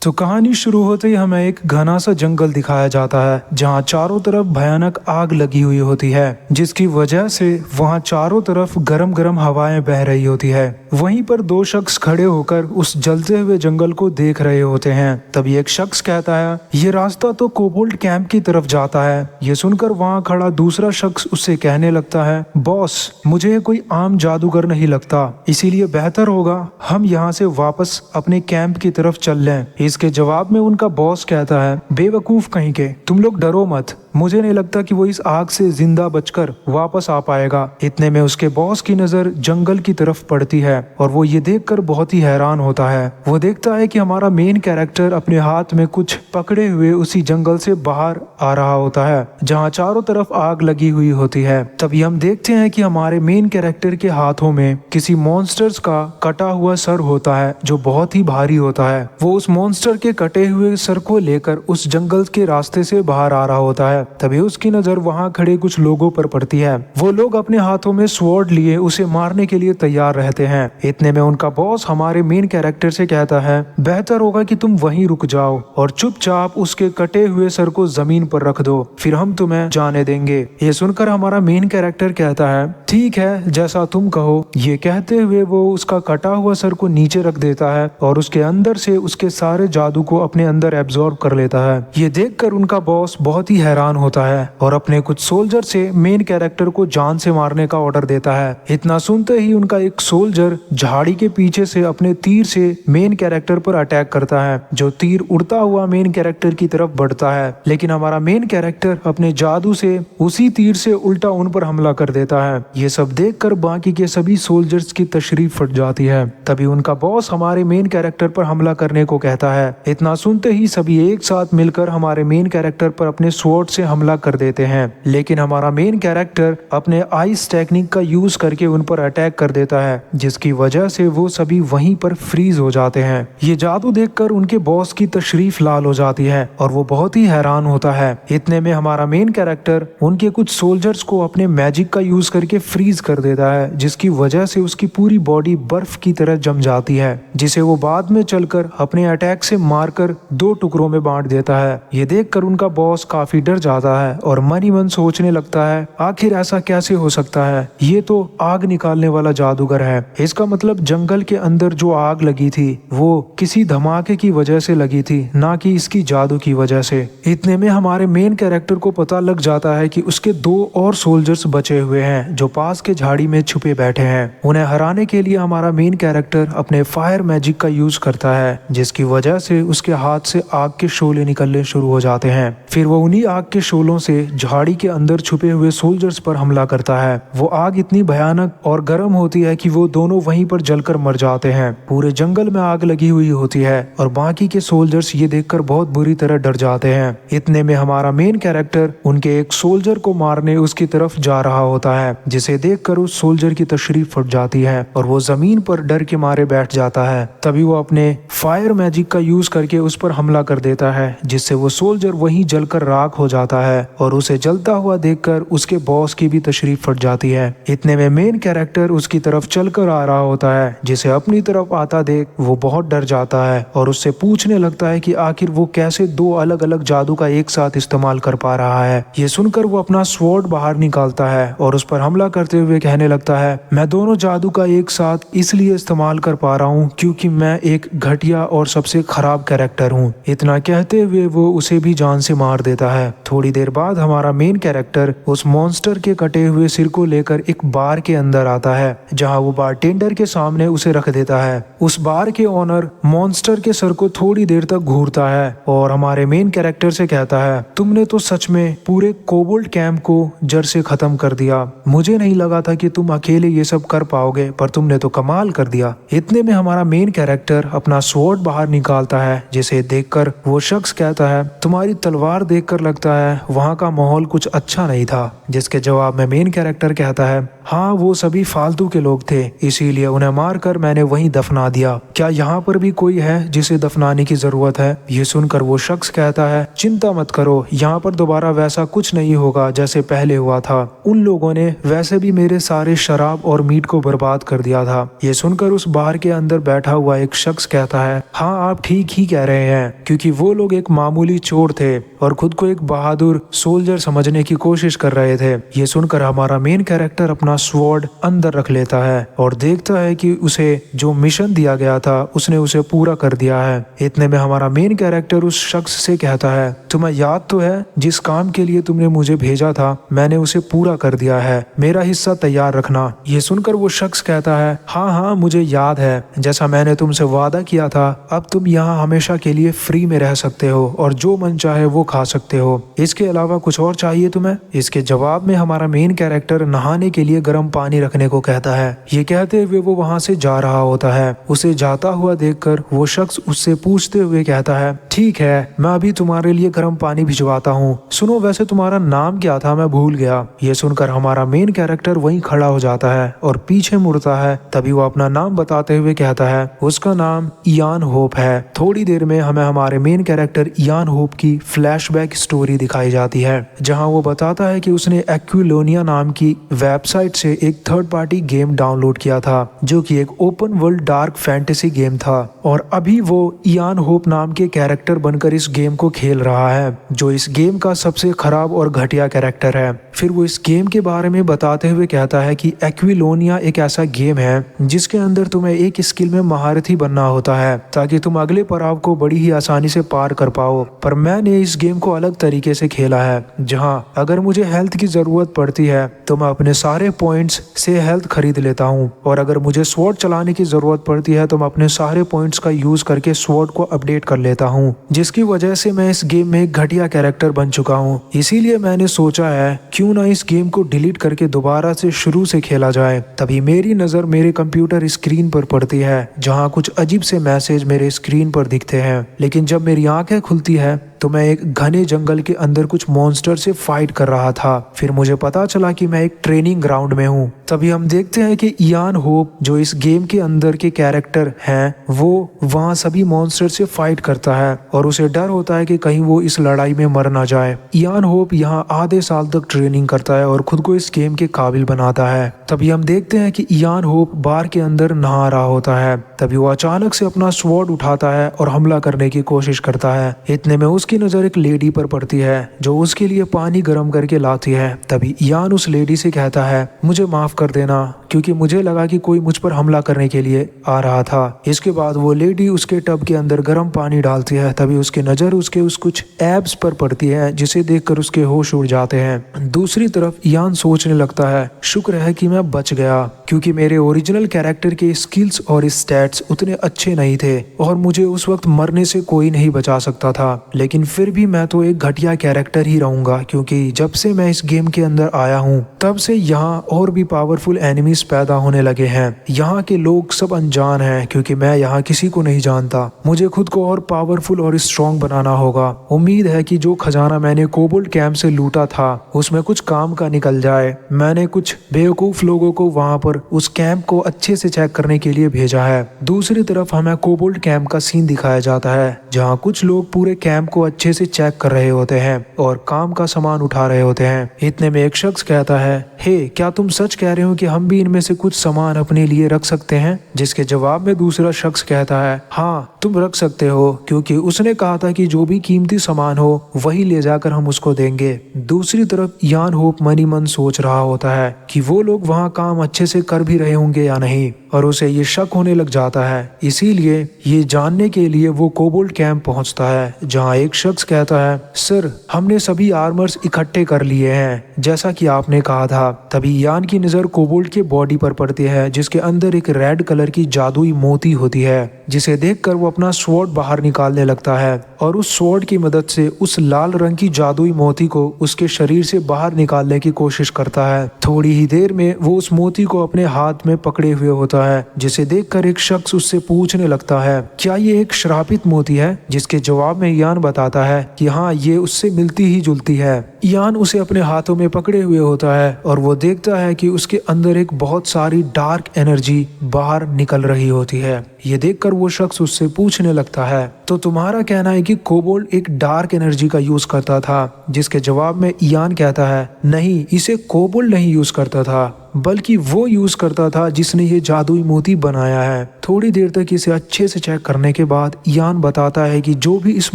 तो कहानी शुरू होते ही हमें एक घना सा जंगल दिखाया जाता है जहाँ चारों तरफ भयानक आग लगी हुई होती है, जिसकी वजह से वहाँ चारों तरफ गरम गरम हवाएं बह रही होती है। वहीं पर दो शख्स खड़े होकर उस जलते हुए जंगल को देख रहे होते हैं। तभी एक शख्स कहता है, ये रास्ता तो कोबोल्ट कैंप की तरफ जाता है। ये सुनकर वहाँ खड़ा दूसरा शख्स उससे कहने लगता है, बॉस, मुझे कोई आम जादूगर नहीं लगता, इसीलिए बेहतर होगा हम यहाँ से वापस अपने कैंप की तरफ चल लें। इसके जवाब में उनका बॉस कहता है, बेवकूफ कहीं के, तुम लोग डरो मत, मुझे नहीं लगता कि वो इस आग से जिंदा बचकर वापस आ पाएगा। इतने में उसके बॉस की नजर जंगल की तरफ पड़ती है और वो ये देखकर बहुत ही हैरान होता है। वो देखता है कि हमारा मेन कैरेक्टर अपने हाथ में कुछ पकड़े हुए उसी जंगल से बाहर आ रहा होता है जहाँ चारों तरफ आग लगी हुई होती है। तभी हम देखते हैं कि हमारे मेन कैरेक्टर के हाथों में किसी मॉन्स्टर्स का कटा हुआ सर होता है जो बहुत ही भारी होता है। वो उस मॉन्स्टर के कटे हुए सर को लेकर उस जंगल के रास्ते से बाहर आ रहा होता है। तभी उसकी नजर वहां खड़े कुछ लोगों पर पड़ती है। वो लोग अपने हाथों में स्वॉर्ड लिए उसे मारने के लिए तैयार रहते हैं। इतने में उनका बॉस हमारे मेन कैरेक्टर से कहता है, बेहतर होगा कि तुम वहीं रुक जाओ और चुपचाप उसके कटे हुए सर को जमीन पर रख दो, फिर हम तुम्हें जाने देंगे। ये सुनकर हमारा मेन कैरेक्टर कहता है, ठीक है, जैसा तुम कहो। ये कहते हुए वो उसका कटा हुआ सर को नीचे रख देता है और उसके अंदर से उसके सारे जादू को अपने अंदर एब्जॉर्ब कर लेता है। ये देखकर उनका बॉस बहुत ही हैरान होता है और अपने कुछ सोल्जर से मेन कैरेक्टर को जान से मारने का ऑर्डर देता है। इतना सुनते ही उनका एक सोल्जर झाड़ी के पीछे से अपने तीर से मेन कैरेक्टर पर अटैक करता है। जो तीर उड़ता हुआ मेन कैरेक्टर की तरफ बढ़ता है, लेकिन हमारा मेन कैरेक्टर अपने जादू से उसी तीर से उल्टा उन पर हमला कर देता है। ये सब देखकर बाकी के सभी सोल्जर्स की तशरीफ फट जाती है। तभी उनका बॉस हमारे मेन कैरेक्टर पर हमला करने को कहता है। इतना सुनते ही सभी एक साथ मिलकर हमारे मेन कैरेक्टर पर अपने स्वॉर्ड से हमला कर देते हैं, लेकिन हमारा मेन कैरेक्टर अपने आइस टेक्निक का यूज करके उन पर अटैक कर देता है, जिसकी वजह से वो सभी वहीं पर फ्रीज हो जाते हैं। ये जादू देखकर उनके बॉस की तशरीफ लाल हो जाती है और वो बहुत ही हैरान होता है। इतने में हमारा मेन कैरेक्टर उनके कुछ सोल्जर्स को अपने मैजिक का यूज करके फ्रीज कर देता है, जिसकी वजह से उसकी पूरी बॉडी बर्फ की तरह जम जाती है, जिसे वो बाद में चलकर अपने अटैक से मारकर दो टुकड़ों में बांट देता है। ये देखकर उनका बॉस काफी डर जाता है और मन ही मन सोचने लगता है, आखिर ऐसा कैसे हो सकता है, ये तो आग निकालने वाला जादूगर है। इसका मतलब जंगल के अंदर जो आग लगी थी वो किसी धमाके की वजह से लगी थी, ना कि इसकी जादू की वजह से। इतने में हमारे मेन कैरेक्टर को पता लग जाता है कि उसके दो और सोल्जर्स बचे हुए हैं जो पास के झाड़ी में छुपे बैठे हैं। उन्हें हराने के लिए हमारा मेन कैरेक्टर अपने फायर मैजिक का यूज करता है, जिसकी वजह से उसके हाथ से आग के शोले निकलने शुरू हो जाते हैं। फिर वो उन्हीं आग के शोलों से झाड़ी के अंदर छुपे हुए सोल्जर्स पर हमला करता है। वो आग इतनी भयानक और गर्म होती है कि वो दोनों वहीं पर जलकर मर जाते हैं। पूरे जंगल में आग लगी हुई होती है और बाकी के सोल्जर्स ये देखकर बहुत बुरी तरह डर जाते हैं। इतने में हमारा मेन कैरेक्टर उनके एक सोल्जर को मारने उसकी तरफ जा रहा होता है, जिसे देखकर उस सोल्जर की तशरीफ फट जाती है और वो जमीन पर डर के मारे बैठ जाता है। तभी वो अपने फायर मैजिक का यूज करके उस पर हमला कर देता है, जिससे वो सोल्जर वहीं जलकर राख हो जाता है और उसे जलता हुआ देखकर उसके बॉस की भी तशरीफ फट जाती है। इतने में मेन कैरेक्टर उसकी तरफ चलकर आ रहा होता है, जिसे अपनी तरफ आता देख वो बहुत डर जाता है और उससे पूछने लगता है कि आखिर वो कैसे दो अलग अलग जादू का एक साथ इस्तेमाल कर पा रहा है। ये सुनकर वो अपना स्वॉर्ड बाहर निकालता है और उस पर हमला करते हुए कहने लगता है, मैं दोनों जादू का एक साथ इसलिए इस्तेमाल कर पा रहा हूँ क्योंकि मैं एक घटिया और सबसे खराब कैरेक्टर हूँ। इतना कहते हुए वो उसे भी जान से मार देता है। थोड़ी देर बाद हमारा मेन कैरेक्टर उस मॉन्स्टर के कटे हुए सिर को लेकर एक बार के अंदर आता है, जहां वो बारटेंडर के सामने उसे रख देता है। उस बार के ओनर मॉन्स्टर के सर को थोड़ी देर तक घूरता है और हमारे मेन कैरेक्टर से कहता है, तुमने तो सच में पूरे कोबोल्ट कैंप को जड़ से खत्म कर दिया। मुझे नहीं लगा था कि तुम अकेले ये सब कर पाओगे, पर तुमने तो कमाल कर दिया। इतने में हमारा मेन कैरेक्टर अपना स्वॉर्ड बाहर निकालता है, जिसे देखकर वो शख्स कहता है, तुम्हारी तलवार देखकर लगता है है वहाँ का माहौल कुछ अच्छा नहीं था। जिसके जवाब में मेन कैरेक्टर कहता है, हाँ वो सभी फालतू के लोग थे, इसीलिए उन्हें मारकर मैंने वहीं दफना दिया। क्या यहाँ पर भी कोई है जिसे दफनाने की जरूरत है? ये सुनकर वो शख्स कहता है, चिंता मत करो, यहाँ पर दोबारा वैसा कुछ नहीं होगा जैसे पहले हुआ था। उन लोगों ने वैसे भी मेरे सारे शराब और मीट को बर्बाद कर दिया था। ये सुनकर उस बार के अंदर बैठा हुआ एक शख्स कहता है, हाँ आप ठीक ही कह रहे हैं, क्योंकि वो लोग एक मामूली चोर थे और खुद को एक बहादुर सोल्जर समझने की कोशिश कर रहे थे। ये सुनकर हमारा मेन कैरेक्टर अपना स्वॉर्ड अंदर रख लेता है और देखता है कि उसे जो मिशन दिया गया था उसने उसे पूरा कर दिया है। इतने में हमारा मेन कैरेक्टर उस शख्स से कहता है, तुम्हें याद तो है जिस काम के लिए तुमने मुझे भेजा था, मैंने उसे पूरा कर दिया है, मेरा हिस्सा तैयार रखना। ये सुनकर वो शख्स कहता है, हाँ हाँ मुझे याद है, जैसा मैंने तुमसे वादा किया था, अब तुम यहाँ हमेशा के लिए फ्री में रह सकते हो और जो मन चाहे वो खा सकते हो, इसके अलावा कुछ और चाहिए तुम्हें? इसके जवाब में हमारा मेन कैरेक्टर नहाने के लिए गर्म पानी रखने को कहता है। ये कहते हुए वो वहाँ से जा रहा होता है। उसे जाता हुआ देखकर वो शख्स उससे पूछते हुए कहता है, ठीक है मैं अभी तुम्हारे लिए गर्म पानी भिजवाता हूँ। सुनो वैसे तुम्हारा नाम क्या था, मैं भूल गया। ये सुनकर हमारा मेन कैरेक्टर वहीं खड़ा हो जाता है और पीछे मुड़ता है। तभी वो अपना नाम बताते हुए कहता है उसका नाम इयान होप है। थोड़ी देर में हमें हमारे मेन कैरेक्टर इयान होप की फ्लैशबैक स्टोरी दिखाई जाती है, जहाँ वो बताता है कि उसने एक्विलोनिया नाम की वेबसाइट से एक थर्ड पार्टी गेम डाउनलोड किया था, जो कि एक open world dark fantasy game था और अभी वो इयान होप नाम के कैरेक्टर बनकर इस गेम को खेल रहा है, जो इस गेम का सबसे खराब और घटिया कैरेक्टर है। फिर वो इस गेम के बारे में बताते हुए कहता है कि एक्विलोनिया एक ऐसा गेम है जिसके अंदर तुम्हें एक स्किल में महारथी बनना होता है ताकि तुम अगले पड़ाव को बड़ी ही आसानी से पार कर पाओ। पर मैंने इस गेम को अलग तरीके से खेला है, जहाँ अगर मुझे हेल्थ की जरूरत पड़ती है तो मैं अपने सारे पॉइंट्स से हेल्थ खरीद लेता हूँ, और अगर मुझे स्वॉर्ड चलाने की जरूरत पड़ती है तो मैं अपने सारे पॉइंट्स का यूज करके स्वॉर्ड को अपडेट कर लेता हूँ, जिसकी वजह से मैं इस गेम में एक घटिया कैरेक्टर बन चुका हूँ। इसीलिए मैंने सोचा है क्यों ना इस गेम को डिलीट करके दोबारा से शुरू से खेला जाए। तभी मेरी नजर मेरे कंप्यूटर स्क्रीन पर पड़ती है, जहाँ कुछ अजीब से मैसेज मेरे स्क्रीन पर दिखते हैं। लेकिन जब मेरी आंखें खुलती है तो मैं एक घने जंगल के अंदर कुछ मॉन्स्टर से फाइट कर रहा था। फिर मुझे पता चला कि मैं एक ट्रेनिंग ग्राउंड में हूँ। तभी हम देखते हैं कि इयान होप जो इस गेम के अंदर के कैरेक्टर हैं, वो वहाँ सभी मॉन्स्टर से फाइट करता है और उसे डर होता है कि कहीं वो इस लड़ाई में मर ना जाए। इयान होप यहाँ आधे साल तक ट्रेनिंग करता है और खुद को इस गेम के काबिल बनाता है। तभी हम देखते हैं कि इयान होप बार के अंदर नहा रहा होता है। तभी वो अचानक से अपना स्वॉर्ड उठाता है और हमला करने की कोशिश करता है। इतने में उसकी नजर एक लेडी पर पड़ती है जो उसके लिए पानी गर्म करके लाती है। तभी इयान उस लेडी से कहता है, मुझे माफ कर देना, क्योंकि मुझे लगा कि कोई मुझ पर हमला करने के लिए आ रहा था। इसके बाद वो लेडी उसके टब के अंदर गर्म पानी डालती है। तभी उसकी नजर उसके उस कुछ एब्स पर पड़ती है, जिसे देखकर उसके होश उड़ जाते हैं। दूसरी तरफ इयान सोचने लगता है, शुक्र है कि मैं बच गया, क्योंकि मेरे ओरिजिनल कैरेक्टर के स्किल्स और स्टैट्स उतने अच्छे नहीं थे और मुझे उस वक्त मरने से कोई नहीं बचा सकता था। लेकिन फिर भी मैं तो एक घटिया कैरेक्टर ही रहूंगा, क्योंकि जब से मैं इस गेम के अंदर आया हूँ तब से यहाँ और भी पावरफुल एनिमीज पैदा होने लगे हैं। यहाँ के लोग सब अनजान हैं, क्योंकि मैं यहाँ किसी को नहीं जानता। मुझे खुद को और पावरफुल और स्ट्रॉन्ग बनाना होगा। उम्मीद है कि जो खजाना मैंने कोबोल्ट कैंप से लूटा था उसमें कुछ काम का निकल जाए। मैंने कुछ बेवकूफ लोगों को वहाँ पर उस कैंप को अच्छे से चेक करने के लिए भेजा है। दूसरी तरफ हमें कोबोल्ट कैंप का सीन दिखाया जाता है, जहाँ कुछ लोग पूरे कैंप को अच्छे से चेक कर रहे होते हैं और काम का सामान उठा रहे होते हैं। इतने में एक शख्स कहता है, हे क्या तुम सच कह रहे हो कि हम भी इनमें से कुछ सामान अपने लिए रख सकते हैं? जिसके जवाब में दूसरा शख्स कहता है, हाँ तुम रख सकते हो, क्योंकि उसने कहा था कि जो भी कीमती सामान हो वही ले जाकर हम उसको देंगे। दूसरी तरफ इयान होप मनी मन सोच रहा होता है कि वो लोग वहाँ काम अच्छे से कर भी रहे होंगे या नहीं, और उसे ये शक होने लग जाता है। इसीलिए ये जानने के लिए वो कोबोल्ट कैंप पहुंचता है, जहां एक शख्स कहता है, सर हमने सभी आर्मर्स इकट्ठे कर लिए हैं जैसा कि आपने कहा था। तभी इयान की नजर नजर कोबोल्ट के बॉडी पर पड़ती है, जिसके अंदर एक रेड कलर की जादुई मोती होती है, जिसे देखकर वो अपना स्वॉर्ड बाहर निकालने लगता है और उस स्वॉर्ड की मदद से उस लाल रंग की जादुई मोती को उसके शरीर से बाहर निकालने की कोशिश करता है। थोड़ी ही देर में वो उस मोती को अपने हाथ में पकड़े हुए होता है, जिसे देखकर एक शख्स उससे पूछने लगता है क्या ये एक श्रापित मोती है, जिसके जवाब में इयान बताता है कि हाँ, ये उससे मिलती ही जुलती है। इयान उसे अपने हाथों में पकड़े हुए होता है और वो देखता है कि उसके अंदर एक बहुत सारी डार्क एनर्जी बाहर निकल रही होती है। ये देखकर वो शख्स उससे पूछने लगता है तो तुम्हारा कहना है कि कोबोल्ट एक डार्क एनर्जी का यूज करता था, जिसके जवाब में इयान कहता है नहीं, इसे कोबोल्ट नहीं यूज करता था, बल्कि वो यूज करता था जिसने ये जादुई मोती बनाया है। थोड़ी देर तक इसे अच्छे से चेक करने के बाद इयान बताता है कि जो भी इस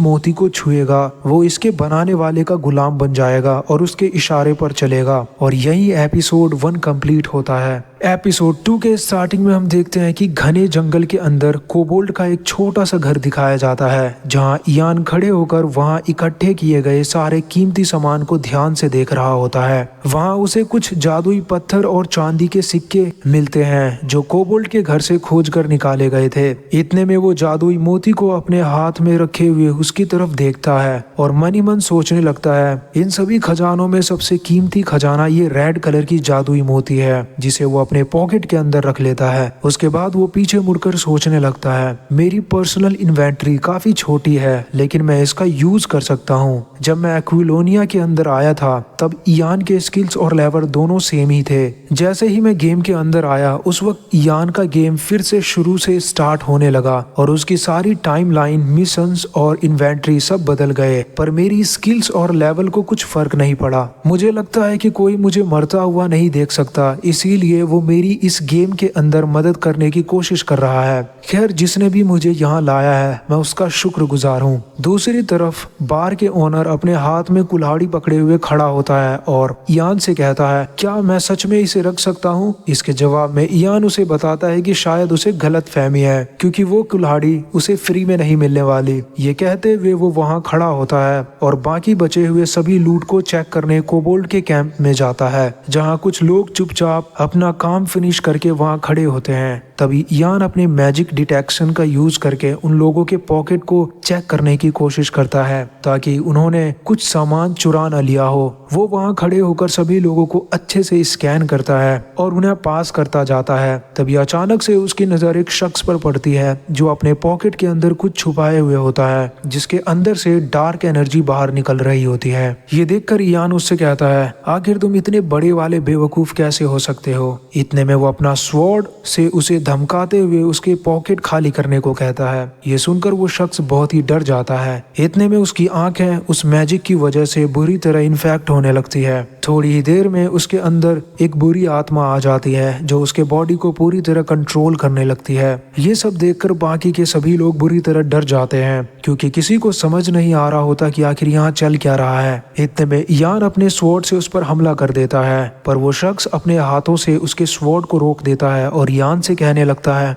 मोती को छुएगा वो इसके बनाने वाले का गुलाम बन जाएगा और उसके इशारे पर चलेगा। और यही एपिसोड 1 कंप्लीट होता है। एपिसोड 2 के स्टार्टिंग में हम देखते हैं कि घने जंगल के अंदर कोबोल्ट का एक छोटा सा घर दिखाया जाता है, जहां इयान खड़े होकर वहां इकट्ठे किए गए सारे कीमती सामान को ध्यान से देख रहा होता है। वहां उसे कुछ जादुई पत्थर और चांदी के सिक्के मिलते हैं जो कोबोल्ट के घर से खोज कर निकाले गए थे। इतने में वो जादुई मोती को अपने हाथ में रखे हुए उसकी तरफ देखता है और मन ही मन सोचने लगता है इन सभी खजानों में सबसे कीमती खजाना ये रेड कलर की जादुई मोती है, जिसे वो अपने पॉकेट के अंदर रख लेता है। उसके बाद वो पीछे मुड़कर सोचने लगता है मेरी पर्सनल इन्वेंट्री काफी छोटी है, लेकिन मैं इसका यूज कर सकता हूँ। जब मैं एक्विलोनिया के अंदर आया था तब इयान के स्किल्स और लेवल दोनों सेम ही थे। जैसे ही मैं गेम के अंदर आया उस वक्त इयान का गेम फिर से शुरू से स्टार्ट होने लगा और उसकी सारी टाइमलाइन, मिशंस और इन्वेंट्री सब बदल गए, पर मेरी स्किल्स और लेवल को कुछ फर्क नहीं पड़ा। मुझे लगता है कि कोई मुझे मरता हुआ नहीं देख सकता, इसीलिए वो मेरी इस गेम के अंदर मदद करने की कोशिश कर रहा है। खैर, जिसने भी मुझे यहाँ लाया है मैं उसका शुक्रगुजार हूँ। दूसरी तरफ बार के ओनर अपने हाथ में कुल्हाड़ी पकड़े हुए खड़ा होता है और इयान से कहता है क्या मैं सच में इसे रख सकता हूँ। इसके जवाब में इयान उसे बताता है कि शायद उसे गलत फहमी है, क्योंकि वो कुल्हाड़ी उसे फ्री में नहीं मिलने वाली। ये कहते हुए वो वहाँ खड़ा होता है और बाकी बचे हुए सभी लूट को चेक करने कोबोल्ट के कैंप में जाता है, जहाँ कुछ लोग चुपचाप अपना काम फिनिश करके वहाँ खड़े होते हैं। तभी इयान अपने मैजिक डिटेक्शन का यूज करके उन लोगों के पॉकेट को चेक करने की कोशिश करता है ताकि उन्होंने कुछ सामान चुरा न लिया हो। वो वहाँ खड़े होकर सभी लोगों को अच्छे से स्कैन करता है और उन्हें पास करता जाता है। तभी अचानक से उसकी नजर एक शख्स पर पड़ती है जो अपने पॉकेट के अंदर कुछ छुपाए हुए होता है, जिसके अंदर से डार्क एनर्जी बाहर निकल रही होती है। ये देखकर इयान उससे कहता है आखिर तुम इतने बड़े वाले बेवकूफ कैसे हो सकते हो। इतने में वो अपना स्वॉर्ड से उसे धमकाते हुए उसके पॉकेट खाली करने को कहता है। ये सुनकर वो शख्स बहुत ही डर जाता है। इतने में उसकी आंखें उस मैजिक की वजह से बुरी तरह इन्फेक्ट होने लगती है। थोड़ी ही देर में उसके अंदर एक बुरी आत्मा आ जाती है जो उसके बॉडी को पूरी तरह कंट्रोल करने लगती है। ये सब देखकर बाकी के सभी लोग बुरी तरह डर जाते हैं, क्योंकि किसी को समझ नहीं आ रहा होता कि आखिर यहाँ चल क्या रहा है। इतने में इयान अपने स्वॉर्ड से उस पर हमला कर देता है, पर वो शख्स अपने हाथों से उसके स्वॉर्ड को रोक देता है और इयान से कहने लगता है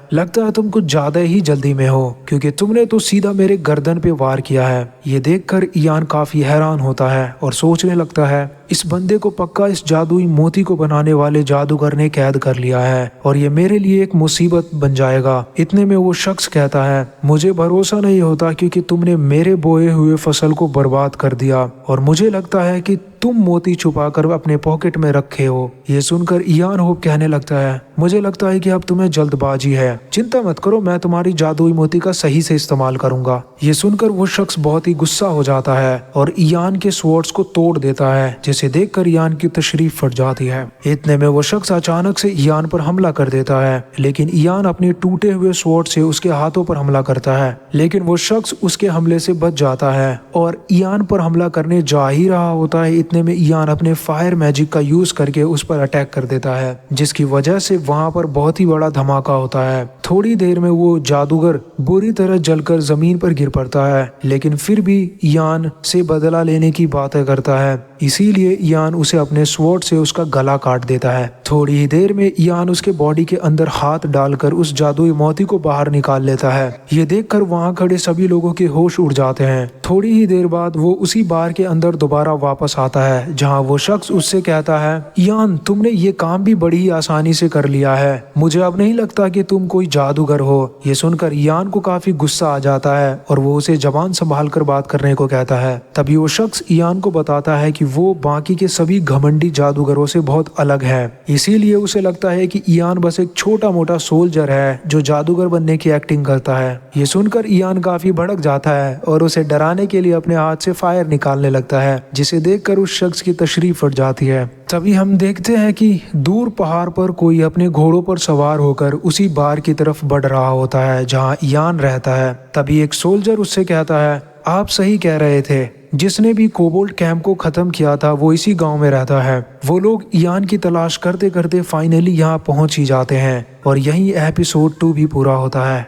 तुम कुछ ज्यादा ही जल्दी में हो, क्योंकि तुमने तो सीधा मेरे गर्दन पे वार किया है। ये देखकर इयान काफी हैरान होता है और सोचने लगता है इस बंदे को पक्का इस जादुई मोती को बनाने वाले जादूगर ने कैद कर लिया है और ये मेरे लिए एक मुसीबत बन जाएगा। इतने में वो शख्स कहता है मुझे भरोसा नहीं होता, क्योंकि तुमने मेरे बोए हुए फसल को बर्बाद कर दिया और मुझे लगता है कि तुम मोती छुपाकर अपने पॉकेट में रखे हो। ये सुनकर इयान होप कहने लगता है मुझे लगता है कि अब तुम्हें जल्दबाजी है, चिंता मत करो, मैं तुम्हारी जादुई मोती का सही से इस्तेमाल करूंगा। ये सुनकर वो शख्स बहुत ही गुस्सा हो जाता है और इयान के स्वॉर्ड्स को तोड़ देता है, जिसे देखकर इयान की तशरीफ फट जाती है। इतने में वो शख्स अचानक से इयान पर हमला कर देता है, लेकिन इयान अपने टूटे हुए स्वॉर्ड से उसके हाथों पर हमला करता है, लेकिन वो शख्स उसके हमले से बच जाता है और इयान पर हमला करने जा ही रहा होता है। इतने में इयान अपने फायर मैजिक का यूज करके उस पर अटैक कर देता है, जिसकी वजह से वहां पर बहुत ही बड़ा धमाका होता है। थोड़ी देर में वो जादूगर बुरी तरह जलकर जमीन पर गिर पड़ता है, लेकिन फिर भी इयान से बदला लेने की बातें करता है, इसीलिए इयान उसे अपने स्वॉर्ड से उसका गला काट देता है। थोड़ी ही देर में इयान उसके बॉडी के अंदर हाथ डालकर उस जादुई मोती को बाहर निकाल लेता है। ये देखकर वहां खड़े सभी लोगों के होश उड़ जाते हैं। थोड़ी ही देर बाद वो उसी बार के अंदर दोबारा वापस आता जाता है, जहाँ वो शख्स उससे कहता है, यान तुमने ये काम भी बड़ी ही आसानी से कर लिया है, मुझे अब नहीं लगता कि तुम कोई जादूगर हो। ये सुनकर यान को काफी गुस्सा आ जाता है और वो उसे जबान संभाल कर बात करने को कहता है। तभी वो शख्स यान को बताता है कि वो बाकी के सभी घमंडी जादूगरों से बहुत अलग है, इसीलिए उसे लगता है कि यान बस एक छोटा मोटा सोल्जर है जो जादूगर बनने की एक्टिंग करता है। ये सुनकर यान काफी भड़क जाता है और उसे डराने के लिए अपने हाथ से फायर निकालने लगता है, जिसे देखकर उस शख्स की तशरीफ फट जाती है। तभी हम देखते हैं कि दूर पहाड़ पर कोई अपने घोड़ों पर सवार होकर उसी बार की तरफ बढ़ रहा होता है जहां यान रहता है। तभी एक सोल्जर उससे कहता है, आप सही कह रहे थे, जिसने भी कोबोल्ट कैंप को खत्म किया था वो इसी गांव में रहता है। वो लोग यान की तलाश करते करते फाइनली यहाँ पहुंच ही जाते हैं और यही एपिसोड 2 भी पूरा होता है।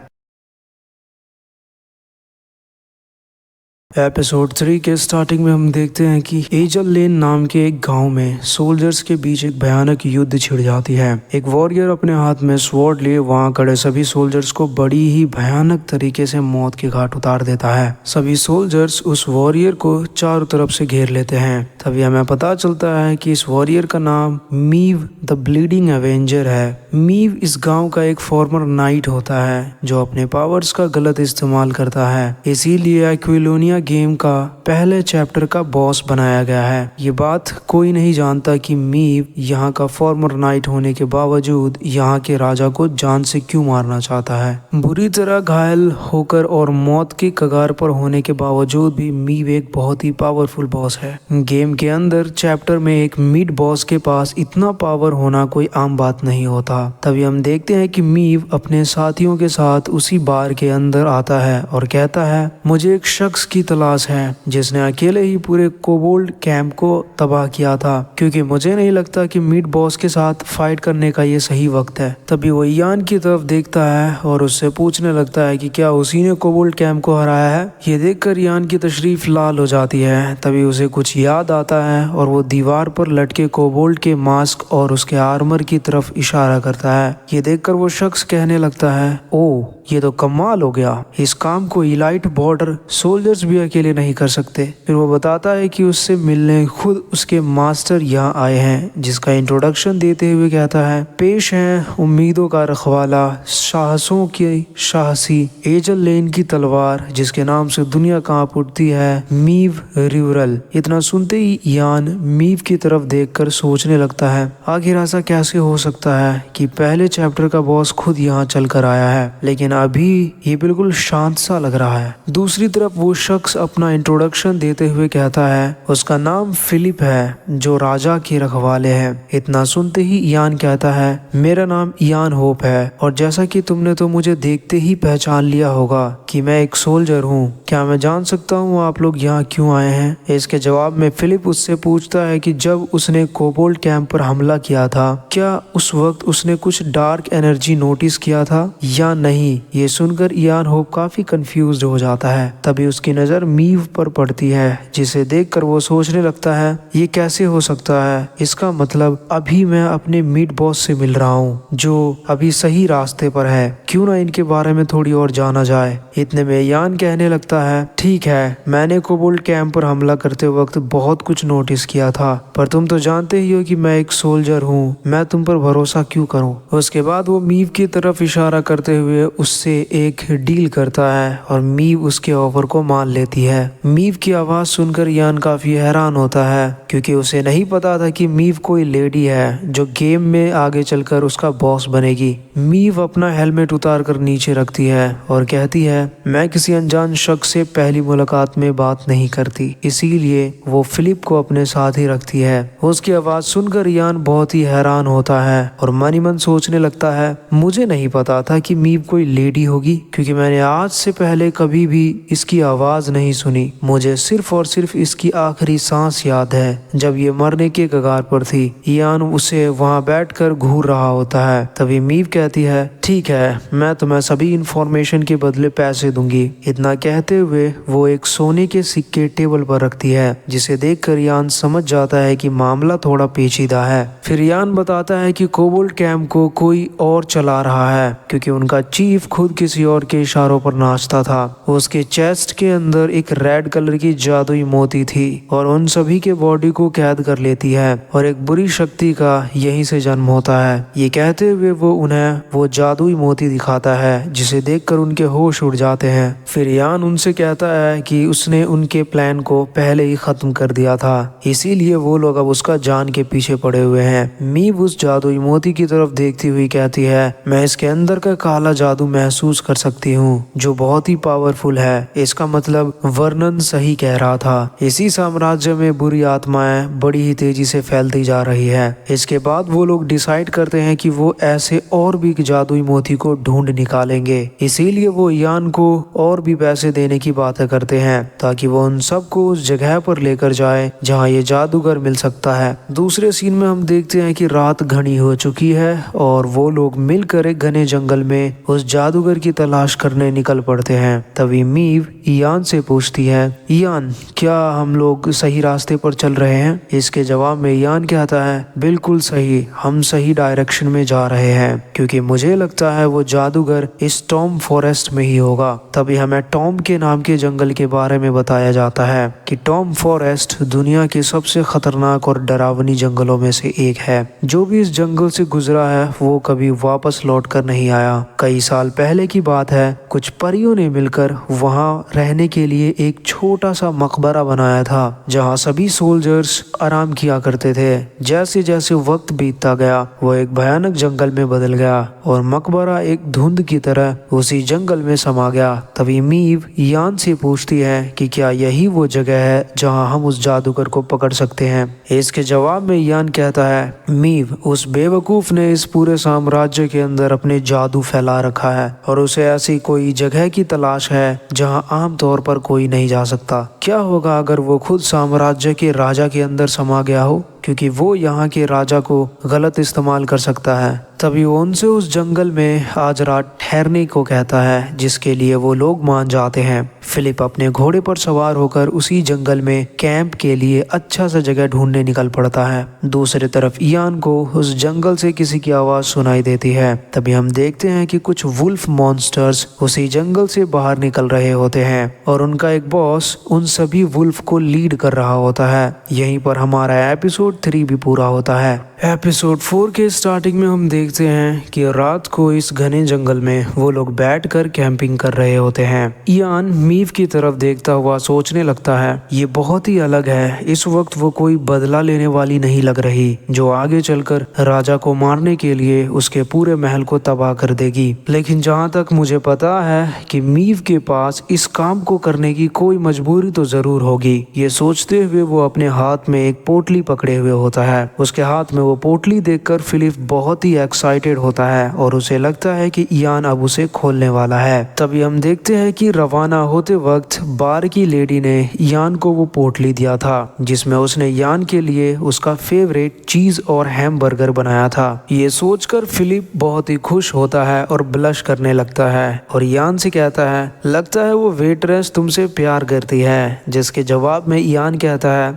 एपिसोड 3 के स्टार्टिंग में हम देखते हैं कि एजल लेन नाम के एक गांव में सोल्जर्स के बीच एक भयानक युद्ध छिड़ जाती है। एक वॉरियर अपने हाथ में स्वॉर्ड लिए वहां खड़े सभी सोल्जर्स को बड़ी ही भयानक तरीके से मौत के घाट उतार देता है। सभी सोल्जर्स उस वॉरियर को चारों तरफ से घेर लेते हैं। तभी हमें पता चलता है कि इस वॉरियर का नाम मीव द ब्लीडिंग एवेंजर है। मीव इस गांव का एक फॉर्मर नाइट होता है जो अपने पावर्स का गलत इस्तेमाल करता है, इसीलिए एक्विलोनिया गेम का पहले चैप्टर का बॉस बनाया गया है। ये बात कोई नहीं जानता कि मीव यहाँ का फॉर्मर नाइट होने के बावजूद यहाँ के राजा को जान से क्यों मारना चाहता है। बुरी तरह घायल होकर और मौत के कगार पर होने के बावजूद भी मीव एक बहुत ही पावरफुल बॉस है। गेम के अंदर चैप्टर में एक मिड बॉस के पास इतना पावर होना कोई आम बात नहीं होता। तभी हम देखते हैं कि मीव अपने साथियों के साथ उसी बार के अंदर आता है और कहता है, मुझे एक शख्स की तलाश है जिसने अकेले ही पूरे कोबोल्ट कैंप को तबाह किया था, क्योंकि मुझे नहीं लगता कि मिड बॉस के साथ फाइट करने का ये सही वक्त है। तभी वो यान की तरफ देखता है और उससे पूछने लगता है कि क्या उसी ने कोबोल्ट कैंप को हराया है। ये देखकर यान की तशरीफ लाल हो जाती है। तभी उसे कुछ याद आता है और वो दीवार पर लटके कोबोल्ट के मास्क और उसके आर्मर की तरफ इशारा करता है। ये देखकर वो शख्स कहने लगता है, ओ ये तो कमाल हो गया, इस काम को इलाइट बॉर्डर सोल्जर्स भी अकेले नहीं कर सकते। फिर वो बताता है कि उससे मिलने खुद उसके मास्टर यहाँ आए हैं, जिसका इंट्रोडक्शन देते हुए कहता है, पेश है उम्मीदों का रखवाला, साहसों की साहसी एजल लेन की तलवार, जिसके नाम से दुनिया कांप उठती है, मीव रिवरल। इतना सुनते ही यान मीव की तरफ देखकर सोचने लगता है, आखिर ऐसा कैसे हो सकता है कि पहले चैप्टर का बॉस खुद यहाँ चल कर आया है, लेकिन अभी ये बिल्कुल शांत सा लग रहा है। दूसरी तरफ वो शख्स अपना इंट्रोडक्शन देते हुए कहता है, उसका नाम फिलिप है जो राजा के रखवाले हैं। इतना सुनते ही यान कहता है, मेरा नाम यान होप है और जैसा कि तुमने तो मुझे देखते ही पहचान लिया होगा कि मैं एक सोल्जर हूँ, क्या मैं जान सकता हूँ आप लोग यहाँ क्यों आए हैं। इसके जवाब में फिलिप उससे पूछता है कि जब उसने कोबोल्ट कैंप पर हमला किया था, क्या उस वक्त उसने कुछ डार्क एनर्जी नोटिस किया था या नहीं। ये सुनकर यान होप काफी कंफ्यूज्ड हो जाता है। तभी उसकी नजर मीव पर पड़ती है, जिसे देखकर वो सोचने लगता है, ये कैसे हो सकता है, इसका मतलब अभी मैं अपने मिड बॉस से मिल रहा हूँ जो अभी सही रास्ते पर है, क्यों ना इनके बारे में थोड़ी और जाना जाए। इतने में यान कहने लगता है, ठीक है, मैंने कोबोल्ट कैंप पर हमला करते वक्त बहुत कुछ नोटिस किया था, पर तुम तो जानते ही हो कि मैं एक सोल्जर हूँ, मैं तुम पर भरोसा क्यों करूँ। उसके बाद वो मीव की तरफ इशारा करते हुए उससे एक डील करता है और मीव उसके ऑफर को मान लेती है। मीव की आवाज सुनकर यान काफी हैरान होता है, क्योंकि उसे नहीं पता था कि मीव कोई लेडी है जो गेम में आगे चलकर उसका बॉस बनेगी। मीव अपना हेलमेट उतार कर नीचे रखती है और कहती है, मैं किसी अनजान शख्स से पहली मुलाकात में बात नहीं करती, इसीलिए वो फिलिप को अपने साथ ही रखती है। उसकी आवाज सुनकर यान बहुत ही हैरान होता है और मन ही मन सोचने लगता है, मुझे नहीं पता था कि मीव कोई लेडी होगी, क्योंकि मैंने आज से पहले कभी भी इसकी आवाज नहीं सुनी। मुझे सिर्फ और सिर्फ इसकी आखिरी सांस याद है जब ये मरने के कगार पर थी। यान उसे वहां बैठकर घूर रहा होता है। तभी मीव कहती है, ठीक है, मैं तुम्हें सभी इंफॉर्मेशन के बदले पैसे दूंगी। इतना कहते हुए वो एक सोने के सिक्के टेबल पर रखती है, जिसे देखकर यान समझ जाता है कि मामला थोड़ा पेचीदा है। फिर यान बताता है कि कोबोल्ट कैंप को कोई और चला रहा है, क्योंकि उनका चीफ खुद किसी और के इशारों पर नाचता था। उसके चेस्ट के अंदर एक रेड कलर की जादुई मोती थी और उन सभी के बॉडी को कैद कर लेती है और एक बुरी शक्ति का यहीं से जन्म होता है। ये कहते हुए वो उन्हें वो जादुई मोती दिखाता है, जिसे देखकर उनके होश उड़ जाते हैं। फिर यान उनसे कहता है कि उसने उनके प्लान को पहले ही खत्म कर दिया था, इसीलिए वो लोग अब उसका जान के पीछे पड़े हुए हैं। मीव उस जादुई मोती की तरफ देखती हुई कहती है, मैं इसके अंदर का काला जादू महसूस कर सकती हूँ, जो बहुत ही पावरफुल है। इसका मतलब वर्णन सही कह रहा था। इसी साम्राज्य में बुरी आत्माएं बड़ी ही तेजी से फैलती जा रही है। इसके बाद वो लोग डिसाइड करते हैं कि वो ऐसे और भी जादुई मोती को ढूंढ निकालेंगे। इसीलिए वो यान को और भी पैसे देने की बातें करते हैं, ताकि वो उन सबको उस जगह पर लेकर जाए जहां ये जादूगर मिल सकता है। दूसरे सीन में हम देखते हैं कि रात घनी हो चुकी है और वो लोग मिलकर एक घने जंगल में उस जादूगर की तलाश करने निकल पड़ते हैं। तभी मीव यान से पूछती है, यान क्या हम लोग सही रास्ते पर चल रहे हैं? इसके जवाब में यान कहता है, बिल्कुल सही, हम सही डायरेक्शन में जा रहे हैं, क्योंकि मुझे लगता है वो जादूगर इस टॉम फॉरेस्ट में ही होगा। तभी हमें टॉम के नाम के जंगल के बारे में बताया जाता है कि टॉम फॉरेस्ट दुनिया के सबसे खतरनाक और डरावनी जंगलों में से एक है। जो भी इस जंगल से गुजरा है वो कभी वापस लौट कर नहीं आया। कई साल पहले की बात है, कुछ परियों ने मिलकर वहाँ रहने के लिए एक छोटा सा मकबरा बनाया था, जहाँ सभी सोल्जर्स आराम किया करते थे। जैसे जैसे वक्त बीतता गया वो एक भयानक जंगल में बदल गया और मकबरा एक धुंध की तरह उसी जंगल में समा गया। तभी मीव यान से पूछती है कि क्या यही वो जगह है जहां हम उस जादूगर को पकड़ सकते हैं? इसके जवाब में यान कहता है, मीव उस बेवकूफ ने इस पूरे साम्राज्य के अंदर अपने जादू फैला रखा है और उसे ऐसी कोई जगह की तलाश है जहां आमतौर पर कोई नहीं जा सकता। क्या होगा अगर वो खुद साम्राज्य के राजा के अंदर समा गया हो, क्योंकि वो यहाँ के राजा को गलत इस्तेमाल कर सकता है। तभी वो उनसे उस जंगल में आज रात ठहरने को कहता है, जिसके लिए वो लोग मान जाते हैं। फिलिप अपने घोड़े पर सवार होकर उसी जंगल में कैंप के लिए अच्छा सा जगह ढूंढने निकल पड़ता है। दूसरी तरफ इयान को उस जंगल से किसी की आवाज सुनाई देती है। तभी हम देखते हैं कि कुछ वुल्फ मॉन्स्टर्स उसी जंगल से बाहर निकल रहे होते हैं और उनका एक बॉस उन सभी वुल्फ को लीड कर रहा होता है। यहीं पर हमारा एपिसोड 3 भी पूरा होता है। एपिसोड 4 के स्टार्टिंग में हम देखते हैं कि रात को इस घने जंगल में वो लोग बैठकर कैंपिंग कर रहे होते हैं। इयान मीव की तरफ देखता हुआ सोचने लगता है, ये बहुत ही अलग है। इस वक्त वो कोई बदला लेने वाली नहीं लग रही, जो आगे चलकर राजा को मारने के लिए उसके पूरे महल को तबाह कर देगी। लेकिन जहाँ तक मुझे पता है कि मीव के पास इस काम को करने की कोई मजबूरी तो जरूर होगी। ये सोचते हुए वो अपने हाथ में एक पोटली पकड़े हुए होता है। उसके हाथ में वो पोटली देखकर फिलिप बहुत ही एक्साइटेड होता है और उसे लगता है कि इयान अब उसे खोलने वाला है। तभी हम देखते हैं कि रवाना होते वक्त बार की लेडी ने इयान को वो पोटली दिया था, जिसमें उसने इयान के लिए उसका फेवरेट चीज और हैमबर्गर बनाया था। ये सोचकर फिलिप बहुत ही खुश होता है और ब्लश करने लगता है और इयान से कहता है, लगता है वो वेटरेस तुमसे प्यार करती है। जिसके जवाब में इयान कहता है,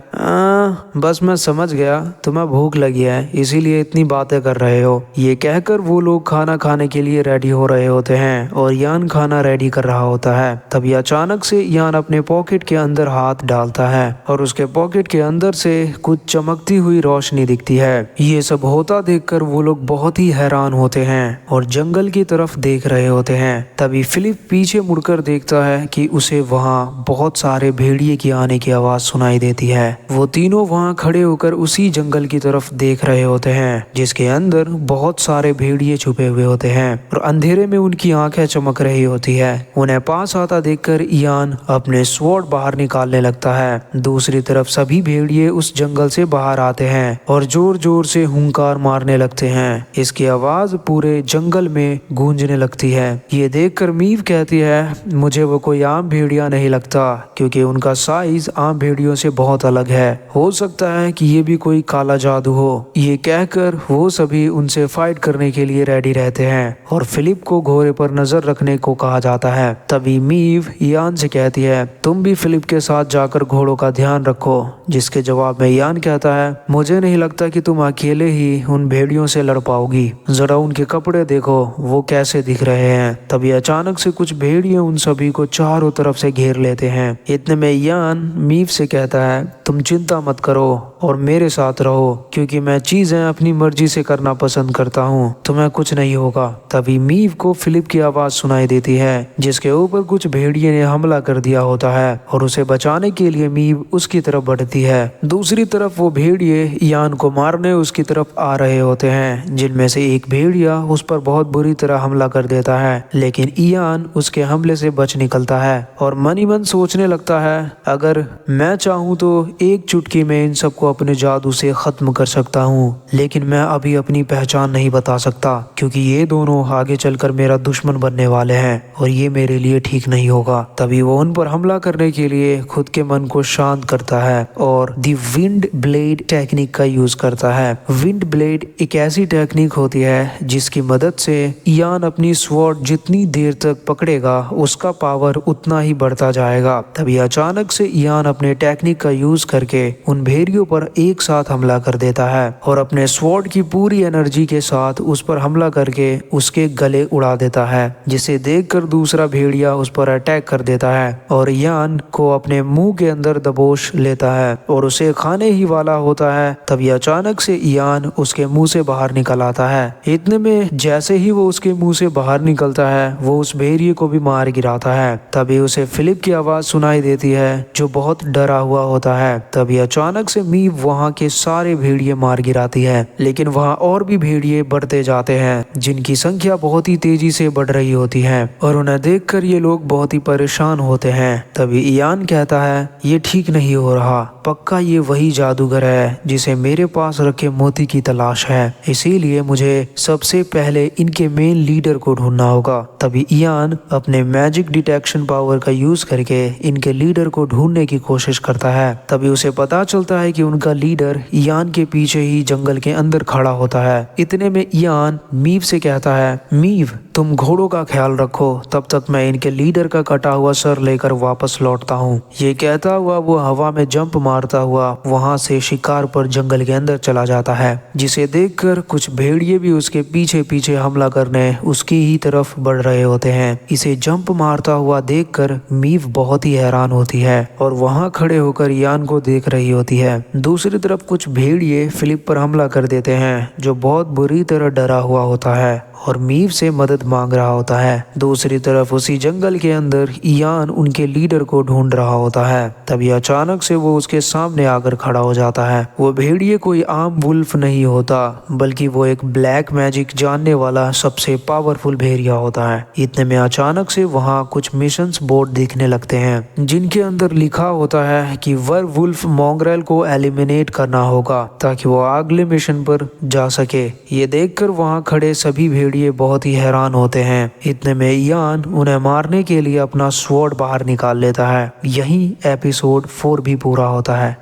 बस मैं समझ गया तुम्हें भूख लगी है, इसीलिए इतनी बातें कर रहे हो। ये कहकर वो लोग खाना खाने के लिए रेडी हो रहे होते हैं और यान खाना रेडी कर रहा होता है। तभी अचानक से यान अपने पॉकेट के अंदर हाथ डालता है और उसके पॉकेट के अंदर से कुछ चमकती हुई रोशनी दिखती है। ये सब होता देखकर वो लोग बहुत ही हैरान होते हैं और जंगल की तरफ देख रहे होते हैं। तभी फिलिप पीछे मुड़कर देखता है कि उसे वहाँ बहुत सारे भेड़िए की आने की आवाज सुनाई देती है। वो तीनों वहाँ खड़े होकर उसी जंगल की तरफ देख रहे होते हैं, जिसके अंदर बहुत सारे भेड़िए छुपे हुए होते हैं और अंधेरे में उनकी आंखें चमक रही होती है। उन्हें पास आता देखकर इयान अपने स्वॉर्ड बाहर निकालने लगता है। दूसरी तरफ सभी भेड़िए उस जंगल से बाहर आते हैं और जोर जोर से हुंकार मारने लगते हैं। इसकी आवाज पूरे जंगल में गूंजने लगती है। ये देखकर मीव कहती है, मुझे वो कोई आम भेड़िया नहीं लगता, क्योंकि उनका साइज आम भेड़ियों से बहुत अलग है। हो सकता है कि ये भी कोई काला जादू हो। ये कहकर वो सभी उनसे फाइट करने के लिए रेडी रहते हैं और फिलिप को घोड़े पर नजर रखने को कहा जाता है। तभी मीव यान से कहती है, तुम भी फिलिप के साथ जाकर घोड़ों का ध्यान रखो। जिसके जवाब में यान कहता है, मुझे नहीं लगता कि तुम अकेले ही उन भेड़ियों से लड़ पाओगी, जरा उनके कपड़े देखो वो कैसे दिख रहे हैं। तभी अचानक से कुछ भेड़िए उन सभी को चारों तरफ से घेर लेते हैं। इतने में यान मीव से कहता है, तुम चिंता मत करो और मेरे साथ रहो, क्योंकि मैं चीजें अपनी मर्जी से करना पसंद करता हूँ, तुम्हें कुछ नहीं होगा। तभी मीव को फिलिप की आवाज सुनाई देती है, जिसके ऊपर कुछ भेड़िए ने हमला कर दिया होता है और उसे बचाने के लिए मीव उसकी तरफ बढ़ती है। दूसरी तरफ वो भेड़िए यान को मारने उसकी तरफ आ रहे होते हैं, जिनमें से एक भेड़िया उस पर बहुत बुरी तरह हमला कर देता है, लेकिन यान उसके हमले से बच निकलता है और मन ही मन सोचने लगता है, अगर मैं चाहूँ तो एक चुटकी में इन सबको अपने जादू से खत्म कर सकता हूँ, लेकिन मैं अभी अपनी पहचान नहीं बता सकता, क्योंकि ये दोनों आगे चलकर मेरा दुश्मन बनने वाले हैं और ये मेरे लिए ठीक नहीं होगा। तभी वो उन पर हमला करने के लिए खुद के मन को शांत करता है और दी विंड ब्लेड टेक्निक का यूज करता है। विंड ब्लेड एक ऐसी टेक्निक होती है जिसकी मदद से यान अपनी स्वॉर्ड जितनी देर तक पकड़ेगा उसका पावर उतना ही बढ़ता जाएगा। तभी अचानक से यान अपने टेक्निक का यूज करके उन भेड़ियों पर एक साथ हमला कर देता है और अपने स्वॉर्ड की पूरी एनर्जी के साथ उस पर हमला करके उसके गले उड़ा देता है, जिसे देखकर दूसरा भेड़िया उस पर अटैक कर देता है और यान को अपने मुंह के अंदर दबोच लेता है और उसे खाने ही वाला होता है। तभी अचानक से यान उसके मुंह से बाहर निकल आता है। इतने में जैसे ही वो उसके मुंह से बाहर निकलता है वो उस भेड़िए को भी मार गिराता है। तभी उसे फिलिप की आवाज सुनाई देती है जो बहुत डरा हुआ होता है। तभी अचानक से मीव वहाँ के सारे भेड़िए मार गिराती है, लेकिन वहाँ और भी भेड़िए बढ़ते जाते हैं जिनकी संख्या बहुत ही तेजी से बढ़ रही होती है और उन्हें देखकर ये लोग बहुत ही परेशान होते हैं। तभी इयान कहता है, ये ठीक नहीं हो रहा, पक्का ये वही जादूगर है जिसे मेरे पास रखे मोती की तलाश है, इसीलिए मुझे सबसे पहले इनके मेन लीडर को ढूंढना होगा। तभी इयान अपने मैजिक डिटेक्शन पावर का यूज करके इनके लीडर को ढूंढने की कोशिश करता है। तभी उसे पता चलता है कि उनका लीडर इयान के पीछे ही जंगल के अंदर खड़ा होता है। इतने में इयान मीव से कहता है, मीव तुम घोड़ों का ख्याल रखो, तब तक मैं इनके लीडर का कटा हुआ सर लेकर वापस लौटता हूँ। ये कहता हुआ वो हवा में जंप मारता हुआ वहां से शिकार पर जंगल के अंदर चला जाता है, जिसे देखकर कुछ भेड़िए भी उसके पीछे पीछे हमला करने उसकी ही तरफ बढ़ रहे होते हैं। इसे जंप मारता हुआ देखकर मीव बहुत ही हैरान होती है और वहां खड़े होकर यान को देख रही होती है। दूसरी तरफ कुछ भेड़िए फिलिप पर हमला कर देते हैं, जो बहुत बुरी तरह डरा हुआ होता है और मीव से मदद मांग रहा होता है। दूसरी तरफ उसी जंगल के अंदर इयान उनके लीडर को ढूंढ रहा होता है। तभी अचानक से वो उसके सामने आकर खड़ा हो जाता है। वो भेड़िए कोई आम वुल्फ नहीं होता, बल्कि वो एक ब्लैक मैजिक जानने वाला सबसे पावरफुल भेड़िया होता है। इतने में अचानक से वहाँ कुछ मिशंस बोर्ड दिखने लगते हैं, जिनके अंदर लिखा होता है कि वुल्फ मॉन्ग्रेल को एलिमिनेट करना होगा ताकि वो अगले मिशन पर जा सके। ये देखकर वहाँ खड़े सभी भेड़िए बहुत ही हैरान होते हैं। इतने में यान उन्हें मारने के लिए अपना स्वॉर्ड बाहर निकाल लेता है। यहीं एपिसोड 4 भी पूरा होता है।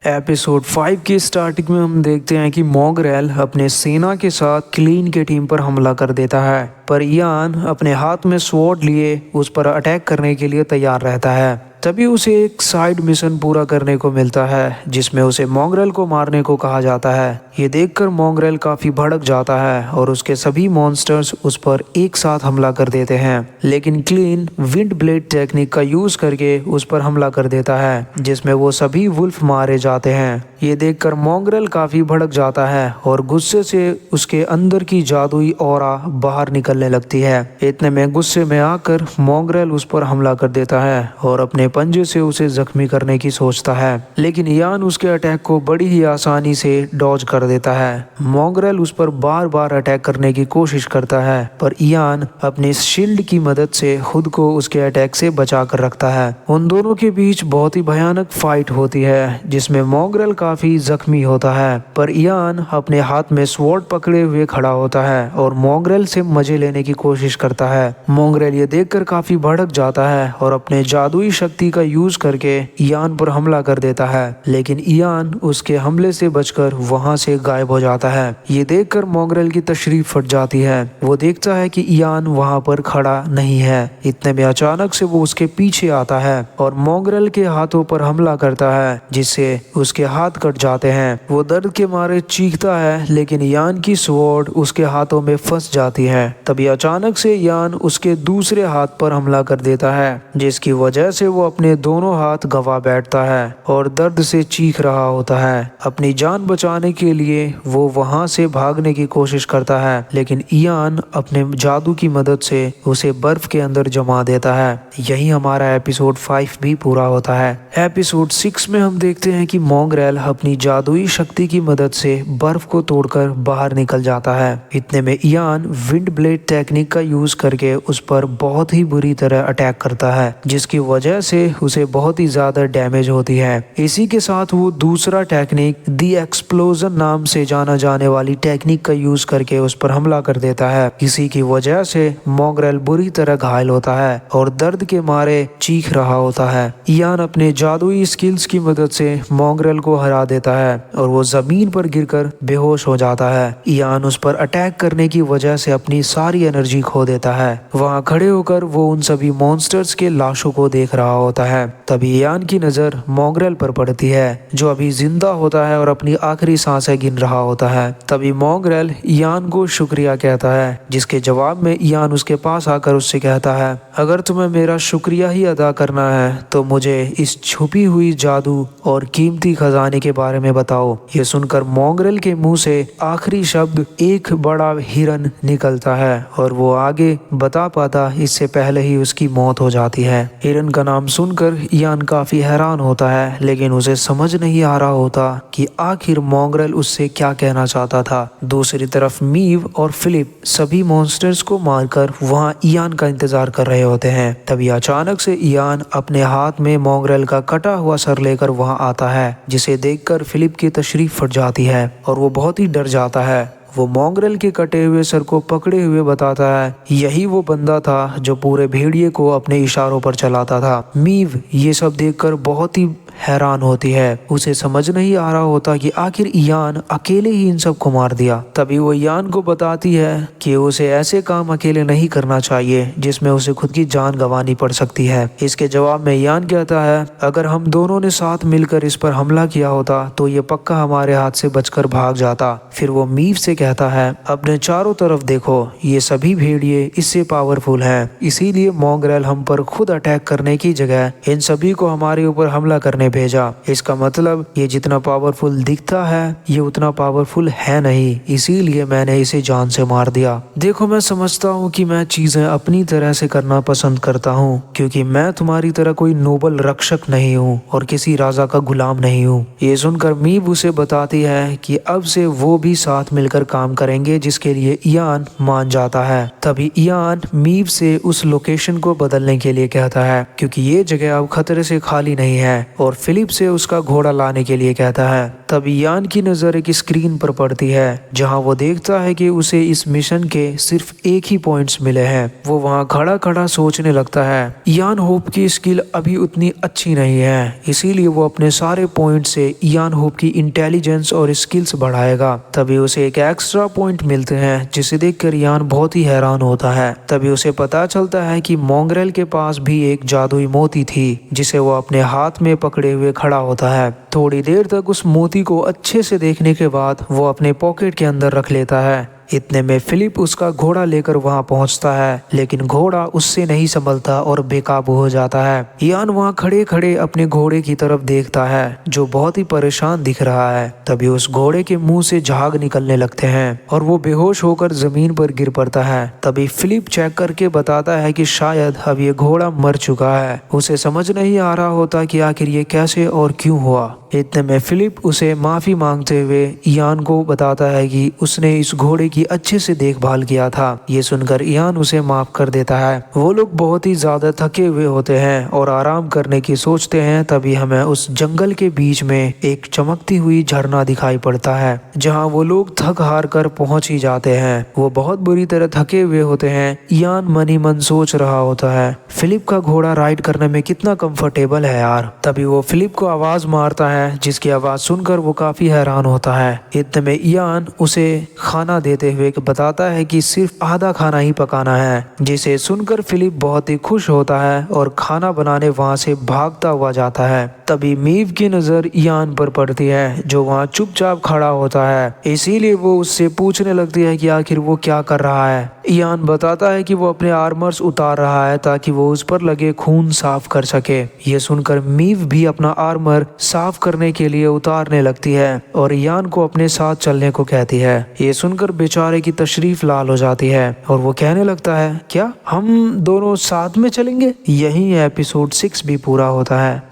एपिसोड 5 की स्टार्टिंग में हम देखते हैं कि मॉन्ग्रेल अपने सेना के साथ क्लीन के टीम पर हमला कर देता है, पर यान अपने हाथ में स्वॉर्ड लिए उस पर अटैक करने के लिए तैयार रहता है। तभी उसे एक साइड मिशन पूरा करने को मिलता है, जिसमें उसे मॉन्ग्रेल को मारने को कहा जाता है। ये देखकर मॉन्ग्रेल काफी भड़क जाता है और उसके सभी मॉन्स्टर्स उस पर एक साथ हमला कर देते हैं, लेकिन क्लीन विंड ब्लेड टेक्निक का यूज करके उस पर हमला कर देता है, जिसमें वो सभी वुल्फ मारे जाते हैं। ये देखकर मॉन्ग्रेल काफी भड़क जाता है और गुस्से से उसके अंदर की जादुई ऑरा बाहर निकलने लगती है। इतने में गुस्से में आकर मॉन्ग्रेल उस पर हमला कर देता है और अपने पंजे से उसे जख्मी करने की सोचता है, लेकिन यान उसके अटैक को बड़ी ही आसानी से डॉज कर देता है। मॉन्ग्रेल उस पर बार बार अटैक करने की कोशिश करता है, पर यान अपने शील्ड की मदद से खुद को उसके अटैक से बचा कर रखता है। उन दोनों के बीच बहुत ही भयानक फाइट होती है, जिसमें मॉन्ग्रेल काफी जख्मी होता है, पर यान अपने हाथ में स्वॉर्ड पकड़े हुए खड़ा होता है और मॉन्ग्रेल से मजे लेने की कोशिश करता है। मॉन्ग्रेल ये देखकर काफी भड़क जाता है और अपने जादुई शक्ति शक्ति का यूज करके इयान पर हमला कर देता है, लेकिन इयान उसके हमले से बचकर वहां से गायब हो जाता है। ये देखकर मॉन्ग्रेल की तशरीफ फट जाती है। वो देखता है कि इयान वहां पर खड़ा नहीं है। इतने में अचानक से वो उसके पीछे आता है और मॉन्ग्रेल के हाथों पर हमला करता है, जिससे उसके हाथ कट जाते हैं। वो दर्द के मारे चीखता है, लेकिन इयान की स्वॉर्ड उसके हाथों में फंस जाती है। तभी अचानक से इयान उसके दूसरे हाथ पर हमला कर देता है, जिसकी वजह से वो अपने दोनों हाथ गंवा बैठता है और दर्द से चीख रहा होता है। अपनी जान बचाने के लिए वो वहां से भागने की कोशिश करता है, लेकिन इयान अपने जादू की मदद से उसे बर्फ के अंदर जमा देता है। यही हमारा एपिसोड 5 भी पूरा होता है। एपिसोड 6 में हम देखते हैं कि मॉन्ग्रेल अपनी जादुई शक्ति की मदद से बर्फ को तोड़कर बाहर निकल जाता है। इतने में इयान विंड ब्लेड टेक्निक का यूज करके उस पर बहुत ही बुरी तरह अटैक करता है, जिसकी वजह से उसे बहुत ही ज्यादा डैमेज होती है। इसी के साथ वो दूसरा टेक्निक दी एक्सप्लोजन नाम से जाना जाने वाली टेक्निक का यूज करके उस पर हमला कर देता है। इसी की वजह से मॉन्ग्रेल बुरी तरह घायल होता है और दर्द के मारे चीख रहा होता है। इयान अपने जादुई स्किल्स की मदद से मॉन्ग्रेल को हरा देता है और वो जमीन पर गिरकर बेहोश हो जाता है। इयान उस पर अटैक करने की वजह से अपनी सारी एनर्जी खो देता है। वहां खड़े होकर वो उन सभी मॉन्स्टर्स के लाशों को देख रहा होता है। तभी इयान की नजर मॉन्ग्रेल पर पड़ती है, जो अभी जिंदा होता है और अपनी आखिरी सांसें गिन रहा होता है। तभी मॉन्ग्रेल इयान को शुक्रिया कहता है, जिसके जवाब में इयान उसके पास आकर उससे कहता है, अगर तुम्हें मेरा शुक्रिया ही अदा करना है तो मुझे इस छुपी हुई जादू और कीमती खजाने के बारे में बताओ। ये सुनकर मॉन्ग्रेल के मुंह से आखिरी शब्द एक बड़ा हिरन निकलता है और वो आगे बता पाता इससे पहले ही उसकी मौत हो जाती है। हिरन का नाम सुनकर इयान काफी हैरान होता है, लेकिन उसे समझ नहीं आ रहा होता कि आखिर मॉन्ग्रेल उससे क्या कहना चाहता था। दूसरी तरफ मीव और फिलिप सभी मॉन्स्टर्स को मारकर वहां इयान का इंतजार कर रहे होते हैं। तभी अचानक से इयान अपने हाथ में मॉन्ग्रेल का कटा हुआ सर लेकर वहां आता है, जिसे देखकर फिलिप की तशरीफ फट जाती है और वो बहुत ही डर जाता है। वो मॉन्ग्रेल के कटे हुए सर को पकड़े हुए बताता है, यही वो बंदा था जो पूरे भेड़िए को अपने इशारों पर चलाता था। मीव ये सब देखकर बहुत ही हैरान होती है। उसे समझ नहीं आ रहा होता कि आखिर इयान अकेले ही इन सब को मार दिया। तभी वो इयान को बताती है कि उसे ऐसे काम अकेले नहीं करना चाहिए जिसमें उसे खुद की जान गंवानी पड़ सकती है। इसके जवाब में इयान कहता है, अगर हम दोनों ने साथ मिलकर इस पर हमला किया होता तो ये पक्का हमारे हाथ से बचकर भाग जाता। फिर वो मीव से कहता है, अपने चारों तरफ देखो, ये सभी भेड़िए इससे पावरफुल हैं, इसीलिए मॉन्ग्रेल हम पर खुद अटैक करने की जगह इन सभी को हमारे ऊपर हमला करने भेजा। इसका मतलब ये जितना पावरफुल दिखता है ये उतना पावरफुल है नहीं, इसीलिए मैंने इसे जान से मार दिया। देखो, मैं समझता हूँ कि मैं चीजें अपनी तरह से करना पसंद करता हूँ, क्योंकि मैं तुम्हारी तरह कोई नोबल रक्षक नहीं हूँ और किसी राजा का गुलाम नहीं हूँ। ये सुनकर मीव उसे बताती है कि अब से वो भी साथ मिलकर काम करेंगे, जिसके लिए इयान मान जाता है। तभी इयान मीव से उस लोकेशन को बदलने के लिए कहता है, क्योंकि ये जगह अब खतरे से खाली नहीं है, और फिलिप से उसका घोड़ा लाने के लिए कहता है। तब इयान की नजर एक स्क्रीन पर पड़ती है, जहां वो देखता है कि उसे इस मिशन के सिर्फ एक ही पॉइंट्स मिले हैं। वो वहां खड़ा खड़ा सोचने लगता है। इयान होप की स्किल अभी उतनी अच्छी नहीं है, इसीलिए वो अपने सारे पॉइंट से इयान होप की इंटेलिजेंस और स्किल्स बढ़ाएगा। तभी उसे एक एक्स्ट्रा पॉइंट मिलते हैं, जिसे देखकर इयान बहुत ही हैरान होता है। तभी उसे पता चलता है कि मॉन्ग्रेल के पास भी एक जादुई मोती थी, जिसे वो अपने हाथ में पकड़े हुए खड़ा होता है। थोड़ी देर तक उस मोती को अच्छे से देखने के बाद वो अपने पॉकेट के अंदर रख लेता है। इतने में फिलिप उसका घोड़ा लेकर वहां पहुंचता है, लेकिन घोड़ा उससे नहीं संभलता और बेकाबू हो जाता है। इयान वहां खड़े खड़े अपने घोड़े की तरफ देखता है, जो बहुत ही परेशान दिख रहा है। तभी उस घोड़े के मुंह से झाग निकलने लगते हैं और वो बेहोश होकर जमीन पर गिर पड़ता है। तभी फिलिप चेक करके बताता है कि शायद अब ये घोड़ा मर चुका है। उसे समझ नहीं आ रहा होता कि आखिर ये कैसे और क्यों हुआ। इतने में फिलिप उसे माफी मांगते हुए इयान को बताता है कि उसने इस घोड़े की अच्छे से देखभाल किया था। ये सुनकर इयान उसे माफ कर देता है। वो लोग बहुत ही ज्यादा थके हुए होते हैं और आराम करने की सोचते हैं। तभी हमें उस जंगल के बीच में एक चमकती हुई झरना दिखाई पड़ता है, जहाँ वो लोग थक हार कर पहुंच ही जाते हैं। वो बहुत बुरी तरह थके हुए होते हैं। इयान मन ही मन सोच रहा होता है, फिलिप का घोड़ा राइड करने में कितना कंफर्टेबल है यार। तभी वो फिलिप को आवाज मारता है, जिसकी आवाज सुनकर वो काफी हैरान होता है। इतने में इयान उसे खाना देते हुए बताता है कि सिर्फ आधा खाना ही पकाना है, जिसे सुनकर फिलिप बहुत ही खुश होता है और खाना बनाने वहां से भागता हुआ जाता है। तभी मीव की नजर इयान पर पड़ती है, जो वहाँ चुपचाप खड़ा होता है। इसीलिए वो उससे पूछने लगती है कि आखिर वो क्या कर रहा है। इयान बताता है कि वो अपने आर्मर्स उतार रहा है ताकि वो उस पर लगे खून साफ कर सके। ये सुनकर मीव भी अपना आर्मर साफ करने के लिए उतारने लगती है और इयान को अपने साथ चलने को कहती है। ये सुनकर बेचारे की तशरीफ लाल हो जाती है और वो कहने लगता है, क्या हम दोनों साथ में चलेंगे? यही एपिसोड 6 भी पूरा होता है।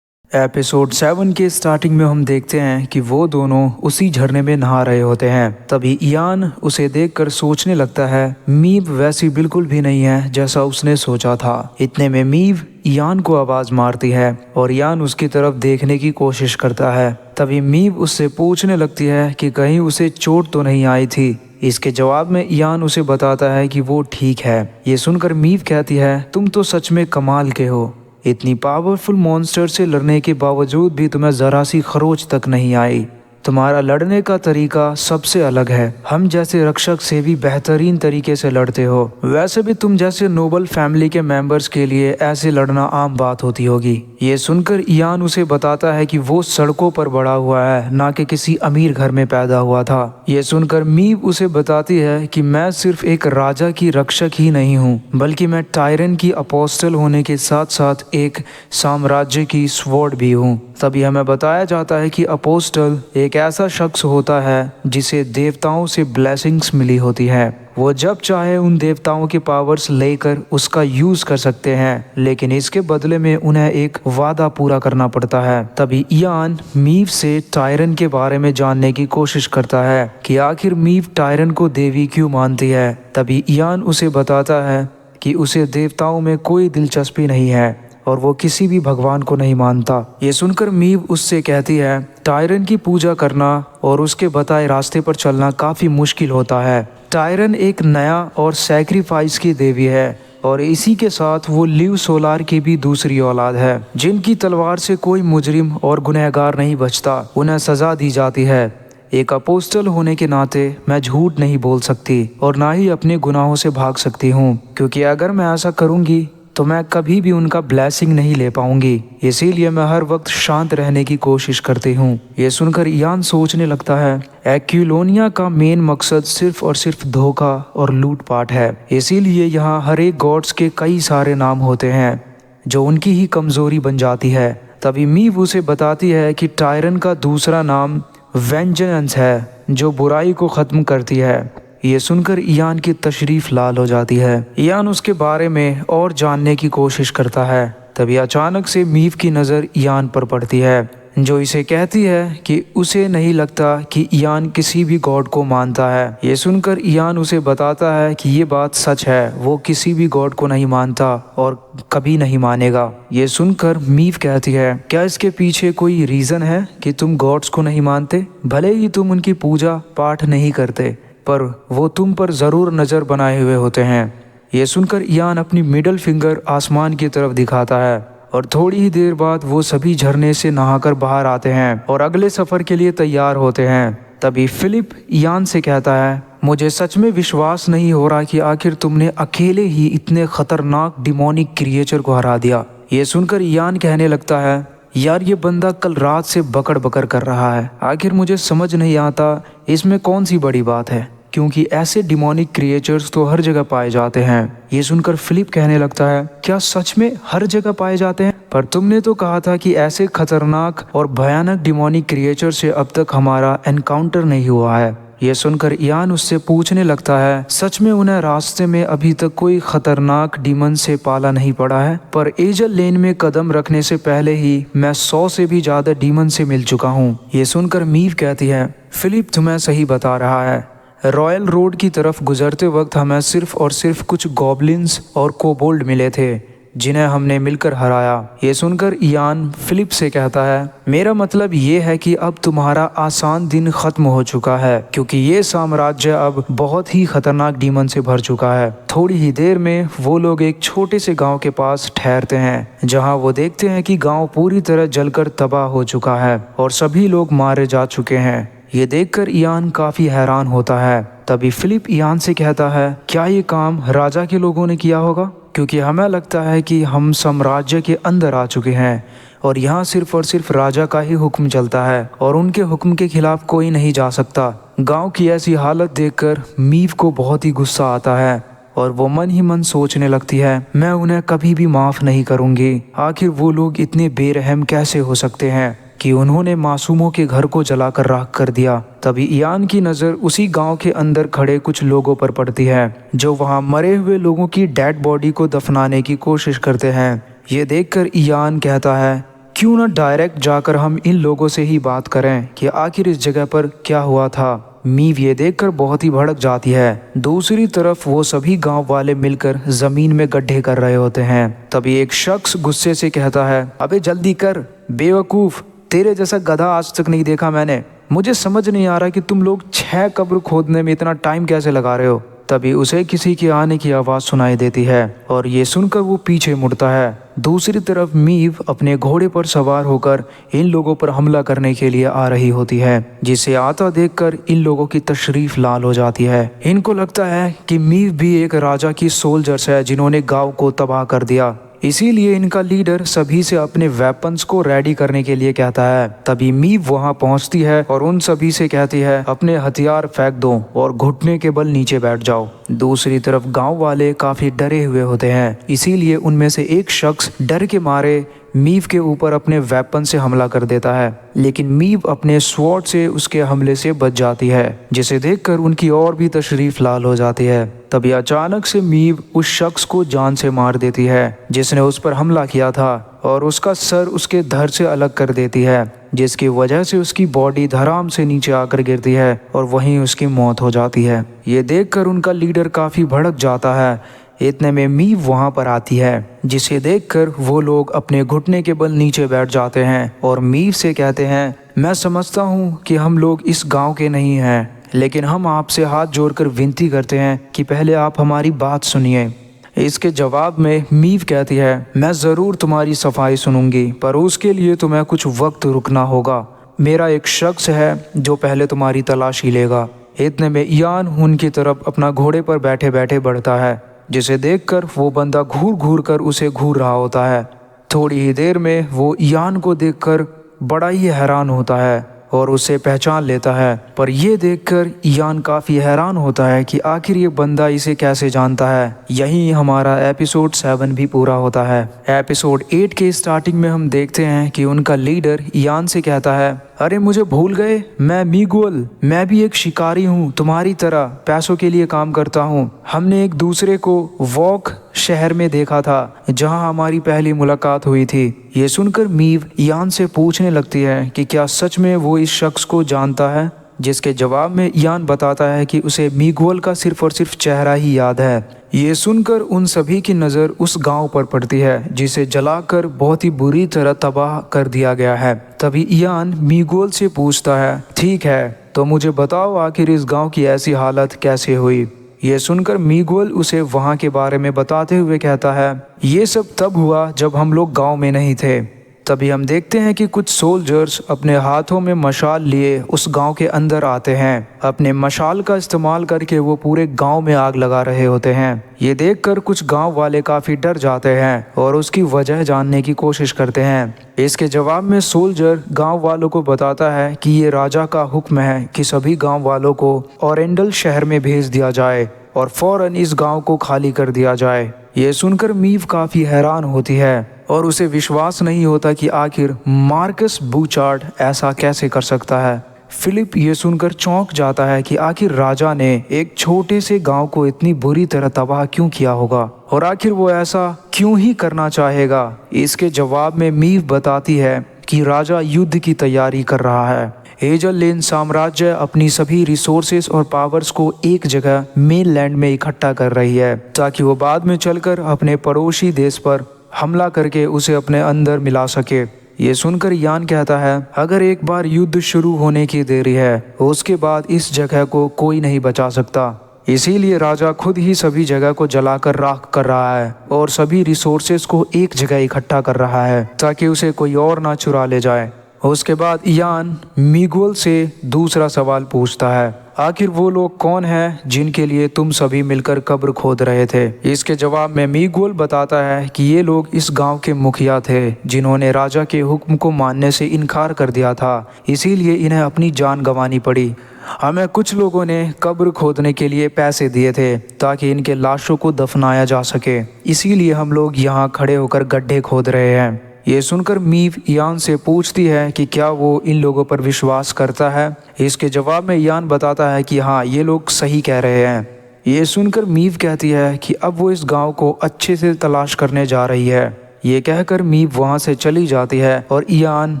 एपिसोड 7 के स्टार्टिंग में हम देखते हैं कि वो दोनों उसी झरने में नहा रहे होते हैं। तभी इयान उसे देखकर सोचने लगता है, मीव वैसी बिल्कुल भी नहीं है जैसा उसने सोचा था। इतने में मीव इयान को आवाज मारती है और इयान उसकी तरफ देखने की कोशिश करता है। तभी मीव उससे पूछने लगती है कि कहीं उसे चोट तो नहीं आई थी। इसके जवाब में इयान उसे बताता है कि वो ठीक है। ये सुनकर मीव कहती है, तुम तो सच में कमाल के हो। इतनी पावरफुल मॉन्स्टर से लड़ने के बावजूद भी तुम्हें जरा सी खरोच तक नहीं आई। तुम्हारा लड़ने का तरीका सबसे अलग है। हम जैसे रक्षक से भी बेहतरीन तरीके से लड़ते हो। वैसे भी तुम जैसे नोबल फैमिली के मेंबर्स के लिए ऐसे लड़ना आम बात होती होगी। ये सुनकर इयान उसे बताता है कि वो सड़कों पर बड़ा हुआ है, ना कि किसी अमीर घर में पैदा हुआ था। ये सुनकर मीव उसे बताती है कि मैं सिर्फ एक राजा की रक्षक ही नहीं हूँ, बल्कि मैं टायरन की अपोस्टल होने के साथ साथ एक साम्राज्य की स्वॉर्ड भी हूँ। तभी हमें बताया जाता है कि अपोस्टल एक ऐसा शख्स होता है जिसे देवताओं से ब्लेसिंग्स मिली होती है। वो जब चाहे उन देवताओं के पावर्स लेकर उसका यूज कर सकते हैं, लेकिन इसके बदले में उन्हें एक वादा पूरा करना पड़ता है। तभी इयान मीव से टायरन के बारे में जानने की कोशिश करता है कि आखिर मीव टायरन को देवी क्यों मानती है। तभी इयान उसे बताता है कि उसे देवताओं में कोई दिलचस्पी नहीं है और वो किसी भी भगवान को नहीं मानता। ये सुनकर मीव उससे कहती है, टायरन की पूजा करना और उसके बताए रास्ते पर चलना काफी मुश्किल होता है। टायरन एक नया और सैक्रिफाइस की देवी है और इसी के साथ वो लिव सोलार की भी दूसरी औलाद है, जिनकी तलवार से कोई मुजरिम और गुनहगार नहीं बचता, उन्हें सजा दी जाती है। एक अपोस्टल होने के नाते मैं झूठ नहीं बोल सकती और ना ही अपने गुनाहों से भाग सकती हूँ, क्योंकि अगर मैं ऐसा करूँगी तो मैं कभी भी उनका ब्लेसिंग नहीं ले पाऊंगी। इसीलिए मैं हर वक्त शांत रहने की कोशिश करती हूँ। ये सुनकर इयान सोचने लगता है, एक्विलोनिया का मेन मकसद सिर्फ और सिर्फ धोखा और लूटपाट है। इसीलिए यहाँ हर एक गॉड्स के कई सारे नाम होते हैं जो उनकी ही कमजोरी बन जाती है। तभी मीव उसे बताती है कि टायरन का दूसरा नाम वेंजेंस है, जो बुराई को खत्म करती है। ये सुनकर इयान की तशरीफ लाल हो जाती है। इयान उसके बारे में और जानने की कोशिश करता है। तभी अचानक से मीव की नज़र इयान पर पड़ती है, जो इसे कहती है कि उसे नहीं लगता कि इयान किसी भी गॉड को मानता है। ये सुनकर इयान उसे बताता है कि ये बात सच है, वो किसी भी गॉड को नहीं मानता और कभी नहीं मानेगा। ये सुनकर मीव कहती है, क्या इसके पीछे कोई रीज़न है कि तुम गॉड्स को नहीं मानते? भले ही तुम उनकी पूजा पाठ नहीं करते, पर वो तुम पर ज़रूर नज़र बनाए हुए होते हैं। ये सुनकर इयान अपनी मिडल फिंगर आसमान की तरफ दिखाता है और थोड़ी ही देर बाद वो सभी झरने से नहाकर बाहर आते हैं और अगले सफ़र के लिए तैयार होते हैं। तभी फिलिप इयान से कहता है, मुझे सच में विश्वास नहीं हो रहा कि आखिर तुमने अकेले ही इतने खतरनाक डिमोनिक क्रिएचर को हरा दिया। ये सुनकर इयान कहने लगता है, यार ये बंदा कल रात से बकड़ बकड़ कर रहा है। आखिर मुझे समझ नहीं आता इसमें कौन सी बड़ी बात है, क्योंकि ऐसे डिमोनिक क्रिएचर्स तो हर जगह पाए जाते हैं। ये सुनकर फिलिप कहने लगता है, क्या सच में हर जगह पाए जाते हैं? पर तुमने तो कहा था कि ऐसे खतरनाक और भयानक डिमोनिक क्रिएचर से अब तक हमारा एनकाउंटर नहीं हुआ है। ये सुनकर इयान उससे पूछने लगता है, सच में उन्हें रास्ते में अभी तक कोई खतरनाक डीमन से पाला नहीं पड़ा है, पर एजल लेन में कदम रखने से पहले ही मैं 100 से भी ज्यादा डीमन से मिल चुका हूँ। ये सुनकर मीव कहती है, फिलिप तुम्हें सही बता रहा है। रॉयल रोड की तरफ गुजरते वक्त हमें सिर्फ और सिर्फ कुछ गॉबलिन्स और कोबोल्ड मिले थे जिन्हें हमने मिलकर हराया। ये सुनकर इयान फिलिप से कहता है, मेरा मतलब ये है कि अब तुम्हारा आसान दिन खत्म हो चुका है, क्योंकि ये साम्राज्य अब बहुत ही खतरनाक डीमन से भर चुका है। थोड़ी ही देर में वो लोग एक छोटे से गांव के पास ठहरते हैं, जहां वो देखते हैं कि गांव पूरी तरह जलकर तबाह हो चुका है और सभी लोग मारे जा चुके हैं। ये देखकर इयान काफी हैरान होता है। तभी फिलिप इयान से कहता है, क्या ये काम राजा के लोगों ने किया होगा? क्योंकि हमें लगता है कि हम साम्राज्य के अंदर आ चुके हैं और यहाँ सिर्फ और सिर्फ राजा का ही हुक्म चलता है और उनके हुक्म के खिलाफ कोई नहीं जा सकता। गांव की ऐसी हालत देखकर मीव को बहुत ही गुस्सा आता है और वो मन ही मन सोचने लगती है, मैं उन्हें कभी भी माफ नहीं करूंगी। आखिर वो लोग इतने बेरहम कैसे हो सकते हैं कि उन्होंने मासूमों के घर को जलाकर राख कर दिया। तभी इयान की नज़र उसी गांव के अंदर खड़े कुछ लोगों पर पड़ती है जो वहां मरे हुए लोगों की डेड बॉडी को दफनाने की कोशिश करते हैं। ये देखकर इयान कहता है, क्यों न डायरेक्ट जाकर हम इन लोगों से ही बात करें कि आखिर इस जगह पर क्या हुआ था। मीव ये देखकर बहुत ही भड़क जाती है। दूसरी तरफ वो सभी गांव वाले मिलकर जमीन में गड्ढे कर रहे होते हैं। तभी एक शख्स गुस्से से कहता है, अबे जल्दी कर बेवकूफ, तेरे जैसा गधा आज तक नहीं देखा मैंने। मुझे समझ नहीं आ रहा कि तुम लोग 6 कब्र खोदने में इतना टाइम कैसे लगा रहे हो। तभी उसे किसी के आने की आवाज़ सुनाई देती है और ये सुनकर वो पीछे मुड़ता है। दूसरी तरफ मीव अपने घोड़े पर सवार होकर इन लोगों पर हमला करने के लिए आ रही होती है, जिसे आता देखकर इन लोगों की तशरीफ लाल हो जाती है। इनको लगता है कि मीव भी एक राजा की सोल्जर्स है जिन्होंने गाँव को तबाह कर दिया, इसीलिए इनका लीडर सभी से अपने वेपन्स को रेडी करने के लिए कहता है। तभी मीव वहां पहुंचती है और उन सभी से कहती है, अपने हथियार फेंक दो और घुटने के बल नीचे बैठ जाओ। दूसरी तरफ गांव वाले काफी डरे हुए होते हैं, इसीलिए उनमें से एक शख्स डर के मारे मीव के ऊपर अपने वेपन से हमला कर देता है, लेकिन मीव अपने स्वॉर्ड से उसके हमले से बच जाती है, जिसे देखकर उनकी और भी तशरीफ लाल हो जाती है। तभी अचानक से मीव उस शख्स को जान से मार देती है जिसने उस पर हमला किया था और उसका सर उसके धड़ से अलग कर देती है, जिसकी वजह से उसकी बॉडी धड़ाम से नीचे आकर गिरती है और वहीं उसकी मौत हो जाती है। ये देखकर उनका लीडर काफी भड़क जाता है। इतने में मीव वहां पर आती है, जिसे देखकर वो लोग अपने घुटने के बल नीचे बैठ जाते हैं और मीव से कहते हैं, मैं समझता हूँ कि हम लोग इस गांव के नहीं हैं, लेकिन हम आपसे हाथ जोड़कर विनती करते हैं कि पहले आप हमारी बात सुनिए। इसके जवाब में मीव कहती है, मैं ज़रूर तुम्हारी सफाई सुनूंगी, पर उसके लिए तुम्हें कुछ वक्त रुकना होगा। मेरा एक शख्स है जो पहले तुम्हारी तलाशी लेगा। इतने में इयान उनकी तरफ अपना घोड़े पर बैठे बैठे बढ़ता है, जिसे देखकर वो बंदा घूर घूर कर उसे घूर रहा होता है। थोड़ी ही देर में वो इयान को देखकर बड़ा ही हैरान होता है और उसे पहचान लेता है, पर यह देखकर इयान काफ़ी हैरान होता है कि आखिर ये बंदा इसे कैसे जानता है। यहीं हमारा एपिसोड 7 भी पूरा होता है। एपिसोड 8 के स्टार्टिंग में हम देखते हैं कि उनका लीडर इयान से कहता है, अरे मुझे भूल गए, मैं मीगुअल, मैं भी एक शिकारी हूँ, तुम्हारी तरह पैसों के लिए काम करता हूँ। हमने एक दूसरे को वॉक शहर में देखा था जहाँ हमारी पहली मुलाकात हुई थी। ये सुनकर मीव इयान से पूछने लगती है कि क्या सच में वो इस शख्स को जानता है, जिसके जवाब में इयान बताता है कि उसे मीगुअल का सिर्फ और सिर्फ चेहरा ही याद है। ये सुनकर उन सभी की नज़र उस गांव पर पड़ती है जिसे जलाकर बहुत ही बुरी तरह तबाह कर दिया गया है। तभी इयान मीगुअल से पूछता है, ठीक है तो मुझे बताओ आखिर इस गांव की ऐसी हालत कैसे हुई। ये सुनकर मीगुअल उसे वहां के बारे में बताते हुए कहता है, ये सब तब हुआ जब हम लोग गांव में नहीं थे। तभी हम देखते हैं कि कुछ सोल्जर्स अपने हाथों में मशाल लिए उस गांव के अंदर आते हैं। अपने मशाल का इस्तेमाल करके वो पूरे गांव में आग लगा रहे होते हैं। ये देखकर कुछ गांव वाले काफ़ी डर जाते हैं और उसकी वजह जानने की कोशिश करते हैं। इसके जवाब में सोल्जर गांव वालों को बताता है कि ये राजा का हुक्म है कि सभी गांव वालों को ओरेंडल शहर में भेज दिया जाए और फौरन इस गांव को खाली कर दिया जाए। ये सुनकर मीव काफ़ी हैरान होती है और उसे विश्वास नहीं होता कि आखिर मार्कस बूचार्ड ऐसा कैसे कर सकता है। फिलिप ये सुनकर चौंक जाता है कि आखिर राजा ने एक छोटे से गांव को इतनी बुरी तरह तबाह क्यों किया होगा और आखिर वो ऐसा क्यों ही करना चाहेगा। इसके जवाब में मीव बताती है कि राजा युद्ध की तैयारी कर रहा है। हेजल लेन साम्राज्य अपनी सभी रिसोर्सेस और पावर्स को एक जगह मेनलैंड में इकट्ठा कर रही है ताकि वो बाद में चलकर अपने पड़ोसी देश पर हमला करके उसे अपने अंदर मिला सके। ये सुनकर यान कहता है अगर एक बार युद्ध शुरू होने की देरी है उसके बाद इस जगह को कोई नहीं बचा सकता। इसीलिए राजा खुद ही सभी जगह को जलाकर राख कर रहा है और सभी रिसोर्सेस को एक जगह इकट्ठा कर रहा है ताकि उसे कोई और ना चुरा ले जाए। उसके बाद यान मीगुएल से दूसरा सवाल पूछता है आखिर वो लोग कौन हैं जिनके लिए तुम सभी मिलकर कब्र खोद रहे थे। इसके जवाब में मीगुएल बताता है कि ये लोग इस गांव के मुखिया थे जिन्होंने राजा के हुक्म को मानने से इनकार कर दिया था, इसीलिए इन्हें अपनी जान गंवानी पड़ी। हमें कुछ लोगों ने कब्र खोदने के लिए पैसे दिए थे ताकि इनके लाशों को दफनाया जा सके, इसीलिए हम लोग यहाँ खड़े होकर गड्ढे खोद रहे हैं। ये सुनकर मीव यान से पूछती है कि क्या वो इन लोगों पर विश्वास करता है। इसके जवाब में यान बताता है कि हाँ, ये लोग सही कह रहे हैं। ये सुनकर मीव कहती है कि अब वो इस गांव को अच्छे से तलाश करने जा रही है। ये कहकर मीव वहां से चली जाती है और यान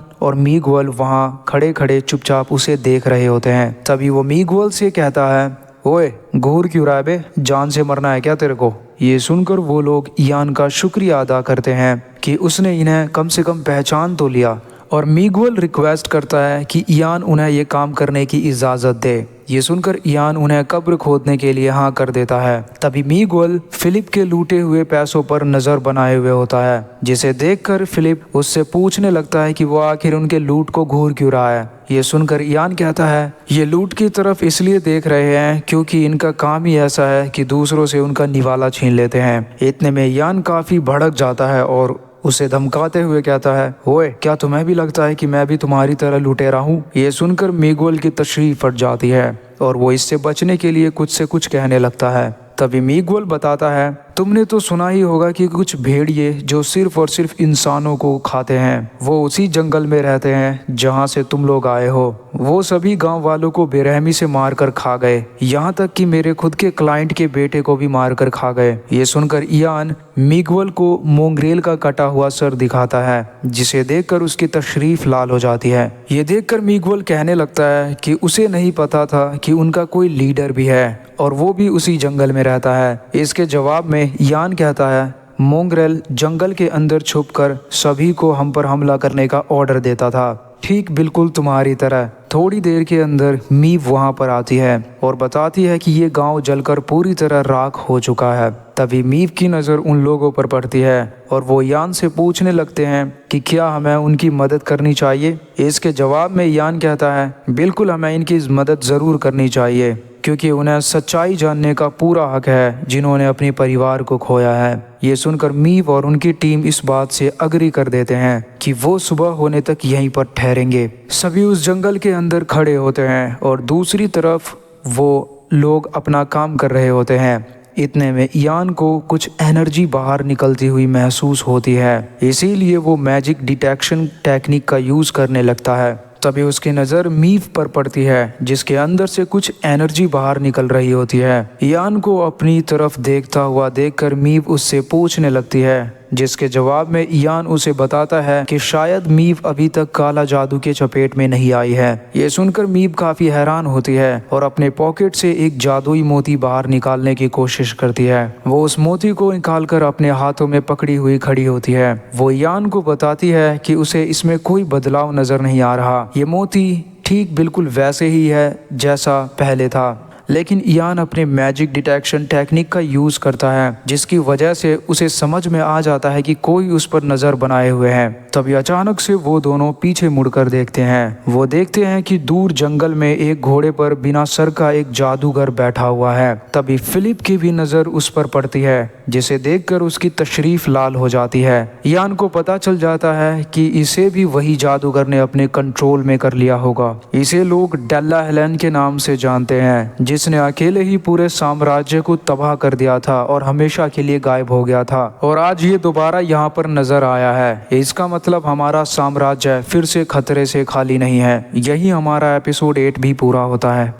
और मीगुएल वहां खड़े खड़े चुपचाप उसे देख रहे होते हैं। तभी वो मीगुएल से कहता है ओए घूर क्यों रहा है बे, जान से मरना है क्या तेरे को। ये सुनकर वो लोग यान का शुक्रिया अदा करते हैं कि उसने इन्हें कम से कम पहचान तो लिया और मीगुएल रिक्वेस्ट करता है कि यान उन्हें ये काम करने की इजाज़त दे। ये सुनकर यान उन्हें कब्र खोदने के लिए हाँ कर देता है। तभी मीगुएल फिलिप के लूटे हुए पैसों पर नज़र बनाए हुए होता है, जिसे देखकर फिलिप उससे पूछने लगता है कि वो आखिर उनके लूट को घूर क्यों रहा है। ये सुनकर यान कहता है ये लूट की तरफ इसलिए देख रहे हैं क्योंकि इनका काम ही ऐसा है कि दूसरों से उनका निवाला छीन लेते हैं। इतने में यान काफ़ी भड़क जाता है और उसे धमकाते हुए कहता है ओए क्या तुम्हें भी लगता है कि मैं भी तुम्हारी तरह लुटेरा हूँ। ये सुनकर मीगुएल की तशरीह फट जाती है और वो इससे बचने के लिए कुछ से कुछ कहने लगता है। तभी मीगुएल बताता है तुमने तो सुना ही होगा कि कुछ भेड़िए जो सिर्फ और सिर्फ इंसानों को खाते हैं वो उसी जंगल में रहते हैं जहाँ से तुम लोग आए हो। वो सभी गांव वालों को बेरहमी से मारकर खा गए, यहाँ तक कि मेरे खुद के क्लाइंट के बेटे को भी मारकर खा गए। ये सुनकर यान मीगुएल को मोंगरेल का कटा हुआ सर दिखाता है, जिसे देखकर उसकी तशरीफ लाल हो जाती है। ये देखकर मीगुएल कहने लगता है कि उसे नहीं पता था कि उनका कोई लीडर भी है और वो भी उसी जंगल में रहता है। इसके जवाब में यान कहता है मोंगरेल जंगल के अंदर छुपकर सभी को हम पर हमला करने का ऑर्डर देता था, ठीक बिल्कुल तुम्हारी तरह। थोड़ी देर के अंदर मीव वहां पर आती है और बताती है कि ये गांव जलकर पूरी तरह राख हो चुका है। तभी मीव की नज़र उन लोगों पर पड़ती है और वो यान से पूछने लगते हैं कि क्या हमें उनकी मदद करनी चाहिए। इसके जवाब में यान कहता है बिल्कुल हमें इनकी मदद ज़रूर करनी चाहिए क्योंकि उन्हें सच्चाई जानने का पूरा हक है जिन्होंने अपने परिवार को खोया है। ये सुनकर मीव और उनकी टीम इस बात से अग्री कर देते हैं कि वो सुबह होने तक यहीं पर ठहरेंगे। सभी उस जंगल के अंदर खड़े होते हैं और दूसरी तरफ वो लोग अपना काम कर रहे होते हैं। इतने में यान को कुछ एनर्जी बाहर निकलती हुई महसूस होती है, इसीलिए वो मैजिक डिटेक्शन टेक्निक का यूज़ करने लगता है। तभी उसकी नज़र मीव पर पड़ती है जिसके अंदर से कुछ एनर्जी बाहर निकल रही होती है। यान को अपनी तरफ देखता हुआ देखकर मीव उससे पूछने लगती है, जिसके जवाब में यान उसे बताता है कि शायद मीव अभी तक काला जादू के चपेट में नहीं आई है। ये सुनकर मीव काफ़ी हैरान होती है और अपने पॉकेट से एक जादुई मोती बाहर निकालने की कोशिश करती है। वो उस मोती को निकालकर अपने हाथों में पकड़ी हुई खड़ी होती है। वो यान को बताती है कि उसे इसमें कोई बदलाव नज़र नहीं आ रहा, ये मोती ठीक बिल्कुल वैसे ही है जैसा पहले था। लेकिन यान अपने मैजिक डिटेक्शन टेक्निक का यूज़ करता है जिसकी वजह से उसे समझ में आ जाता है कि कोई उस पर नज़र बनाए हुए है। तभी अचानक से वो दोनों पीछे मुड़कर देखते हैं। वो देखते हैं कि दूर जंगल में एक घोड़े पर बिना सर का एक जादूगर बैठा हुआ है। तभी फिलिप की भी नज़र उस पर पड़ती है, जिसे देखकर उसकी तशरीफ लाल हो जाती है। यान को पता चल जाता है कि इसे भी वही जादूगर ने अपने कंट्रोल में कर लिया होगा। इसे लोग डेल्ला हेलेन के नाम से जानते हैं, जिसने अकेले ही पूरे साम्राज्य को तबाह कर दिया था और हमेशा के लिए गायब हो गया था, और आज ये दोबारा यहाँ पर नजर आया है। इसका मतलब हमारा साम्राज्य फिर से खतरे से खाली नहीं है। यही हमारा एपिसोड 8 भी पूरा होता है।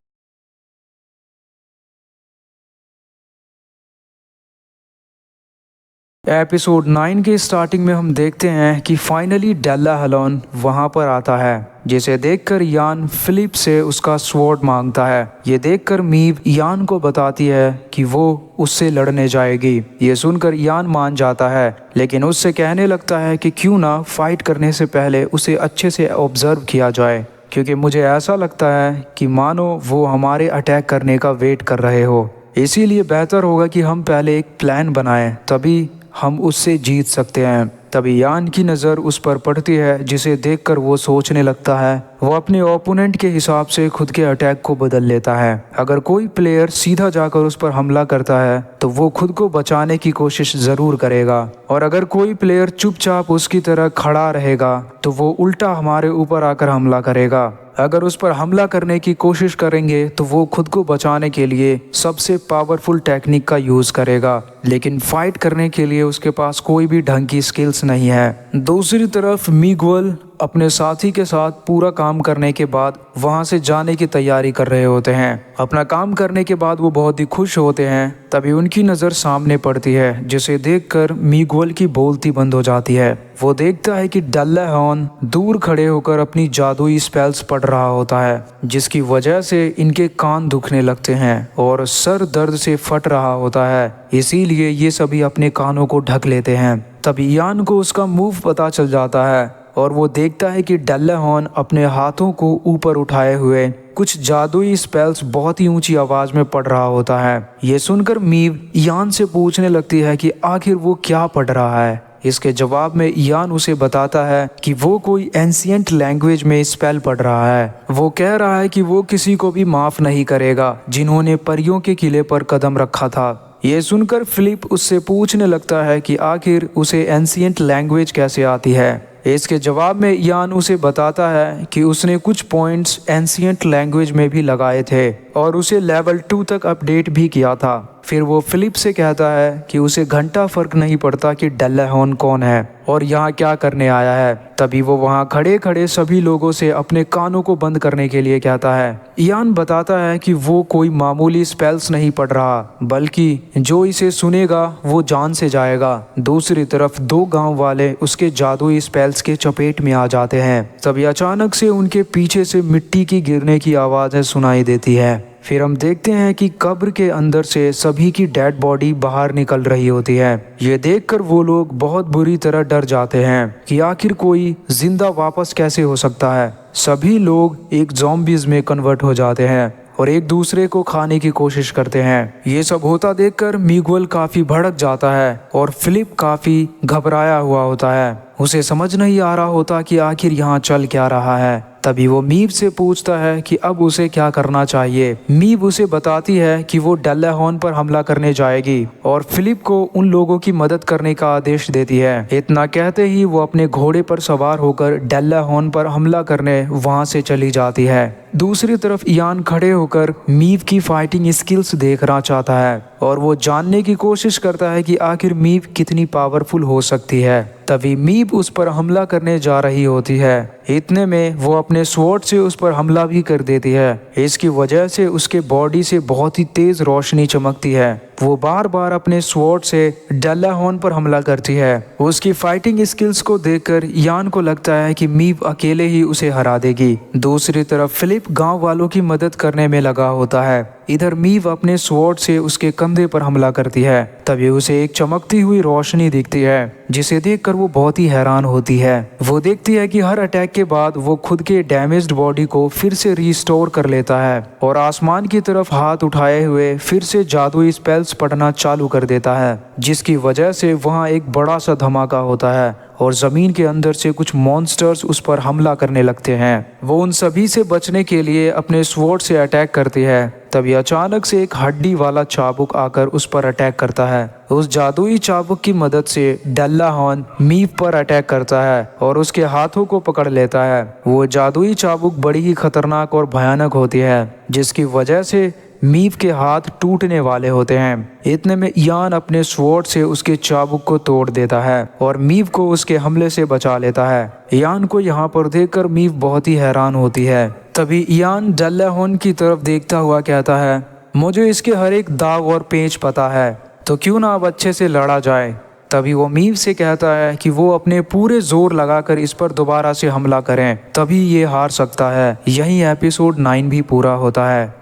एपिसोड 9 के स्टार्टिंग में हम देखते हैं कि फाइनली डेल्लाहलोन वहां पर आता है, जिसे देखकर यान फिलिप से उसका स्वॉर्ड मांगता है। ये देखकर मीव यान को बताती है कि वो उससे लड़ने जाएगी। ये सुनकर यान मान जाता है, लेकिन उससे कहने लगता है कि क्यों ना फाइट करने से पहले उसे अच्छे से ऑब्जर्व किया जाए, क्योंकि मुझे ऐसा लगता है कि मानो वो हमारे अटैक करने का वेट कर रहे हो। इसीलिए बेहतर होगा कि हम पहले एक प्लान बनाएं, तभी हम उससे जीत सकते हैं। तभी यान की नज़र उस पर पड़ती है, जिसे देखकर वो सोचने लगता है। वो अपने ओपोनेंट के हिसाब से खुद के अटैक को बदल लेता है। अगर कोई प्लेयर सीधा जाकर उस पर हमला करता है तो वो खुद को बचाने की कोशिश ज़रूर करेगा, और अगर कोई प्लेयर चुपचाप उसकी तरह खड़ा रहेगा तो वो उल्टा हमारे ऊपर आकर हमला करेगा। अगर उस पर हमला करने की कोशिश करेंगे तो वो खुद को बचाने के लिए सबसे पावरफुल टेक्निक का यूज़ करेगा, लेकिन फाइट करने के लिए उसके पास कोई भी ढंग की स्किल्स नहीं है। दूसरी तरफ मिगुएल अपने साथी के साथ पूरा काम करने के बाद वहां से जाने की तैयारी कर रहे होते हैं। अपना काम करने के बाद वो बहुत ही खुश होते हैं। तभी उनकी नज़र सामने पड़ती है, जिसे देखकर मिगुएल की बोलती बंद हो जाती है। वो देखता है कि डेल्लाहलोन दूर खड़े होकर अपनी जादुई स्पेल्स पढ़ रहा होता है, जिसकी वजह से इनके कान दुखने लगते हैं और सर दर्द से फट रहा होता है। इसीलिए ये सभी अपने कानों को ढक लेते हैं। तभी यान को उसका मूव पता चल जाता है और वो देखता है कि डेल्लाहलोन अपने हाथों को ऊपर उठाए हुए कुछ जादुई स्पेल्स बहुत ही ऊंची आवाज में पढ़ रहा होता है। ये सुनकर मीव यान से पूछने लगती है कि आखिर वो क्या पढ़ रहा है। इसके जवाब में यान उसे बताता है कि वो कोई एंशिएंट लैंग्वेज में स्पेल पढ़ रहा है। वो कह रहा है कि वो किसी को भी माफ नहीं करेगा जिन्होंने परियों के किले पर कदम रखा था। ये सुनकर फिलिप उससे पूछने लगता है कि आखिर उसे एंशिएंट लैंग्वेज कैसे आती है। इसके जवाब में यान उसे बताता है कि उसने कुछ पॉइंट्स एंशिएंट लैंग्वेज में भी लगाए थे और उसे लेवल 2 तक अपडेट भी किया था। फिर वो फिलिप से कहता है कि उसे घंटा फर्क नहीं पड़ता कि डेल्लाहलोन कौन है और यहाँ क्या करने आया है। तभी वो वहाँ खड़े खड़े सभी लोगों से अपने कानों को बंद करने के लिए कहता है। यान बताता है कि वो कोई मामूली स्पेल्स नहीं पढ़ रहा, बल्कि जो इसे सुनेगा वो जान से जाएगा। दूसरी तरफ 2 गांव वाले उसके जादुई स्पेल्स के चपेट में आ जाते हैं। तभी अचानक से उनके पीछे से मिट्टी की गिरने की आवाज़ सुनाई देती है। फिर हम देखते हैं कि कब्र के अंदर से सभी की डेड बॉडी बाहर निकल रही होती है। ये देखकर वो लोग बहुत बुरी तरह डर जाते हैं कि आखिर कोई जिंदा वापस कैसे हो सकता है। सभी लोग एक ज़ॉम्बीज़ में कन्वर्ट हो जाते हैं और एक दूसरे को खाने की कोशिश करते हैं। ये सब होता देखकर मिगुएल काफी भड़क जाता है और फिलिप काफी घबराया हुआ होता है। उसे समझ नहीं आ रहा होता कि आखिर यहाँ चल क्या रहा है। तभी वो मीव से पूछता है कि अब उसे क्या करना चाहिए। मीव उसे बताती है कि वो डेल्लाहलोन पर हमला करने जाएगी और फिलिप को उन लोगों की मदद करने का आदेश देती है। इतना कहते ही वो अपने घोड़े पर सवार होकर डेल्लाहलोन पर हमला करने वहां से चली जाती है। दूसरी तरफ यान खड़े होकर मीव की फाइटिंग स्किल्स देखना चाहता है और वो जानने की कोशिश करता है कि आखिर मीव कितनी पावरफुल हो सकती है। तभी मीव उस पर हमला करने जा रही होती है। इतने में वो अपने स्वॉर्ड से उस पर हमला भी कर देती है। इसकी वजह से उसके बॉडी से बहुत ही तेज रोशनी चमकती है। वो बार बार अपने स्वॉर्ड से डेल्लाहलोन पर हमला करती है। उसकी फाइटिंग स्किल्स को देखकर यान को लगता है कि मीव अकेले ही उसे हरा देगी। दूसरी तरफ फिलिप गांव वालों की मदद करने में लगा होता है। इधर मीव अपने स्वॉर्ड से उसके कंधे पर हमला करती है। तभी उसे एक चमकती हुई रोशनी दिखती है, जिसे देखकर वो बहुत ही हैरान होती है। वो देखती है कि हर अटैक के बाद वो खुद के डैमेज्ड बॉडी को फिर से रिस्टोर कर लेता है और आसमान की तरफ हाथ उठाए हुए फिर से जादुई स्पेल्स पढ़ना चालू कर देता है, जिसकी वजह से वहाँ एक बड़ा सा धमाका होता है और जमीन के अंदर से कुछ मॉन्स्टर्स उस पर हमला करने लगते हैं। वो उन सभी से बचने के लिए अपने स्वॉर्ड से अटैक करती है। तभी अचानक से एक हड्डी वाला चाबुक आकर उस पर अटैक करता है। उस जादुई चाबुक की मदद से डेल्लाहलोन मीव पर अटैक करता है और उसके हाथों को पकड़ लेता है। वो जादुई चाबुक बड़ी ही खतरनाक और भयानक होती है, जिसकी वजह से मीव के हाथ टूटने वाले होते हैं। इतने में यान अपने स्वॉर्ड से उसके चाबुक को तोड़ देता है और मीव को उसके हमले से बचा लेता है। यान को यहाँ पर देखकर मीव बहुत ही हैरान होती है। तभी यान डल्लाहॉर्न की तरफ देखता हुआ कहता है, मुझे इसके हर एक दाव और पेच पता है, तो क्यों ना अब अच्छे से लड़ा जाए। तभी वो मीव से कहता है कि वो अपने पूरे जोर लगाकर इस पर दोबारा से हमला करें, तभी ये हार सकता है। यही एपिसोड 9 भी पूरा होता है।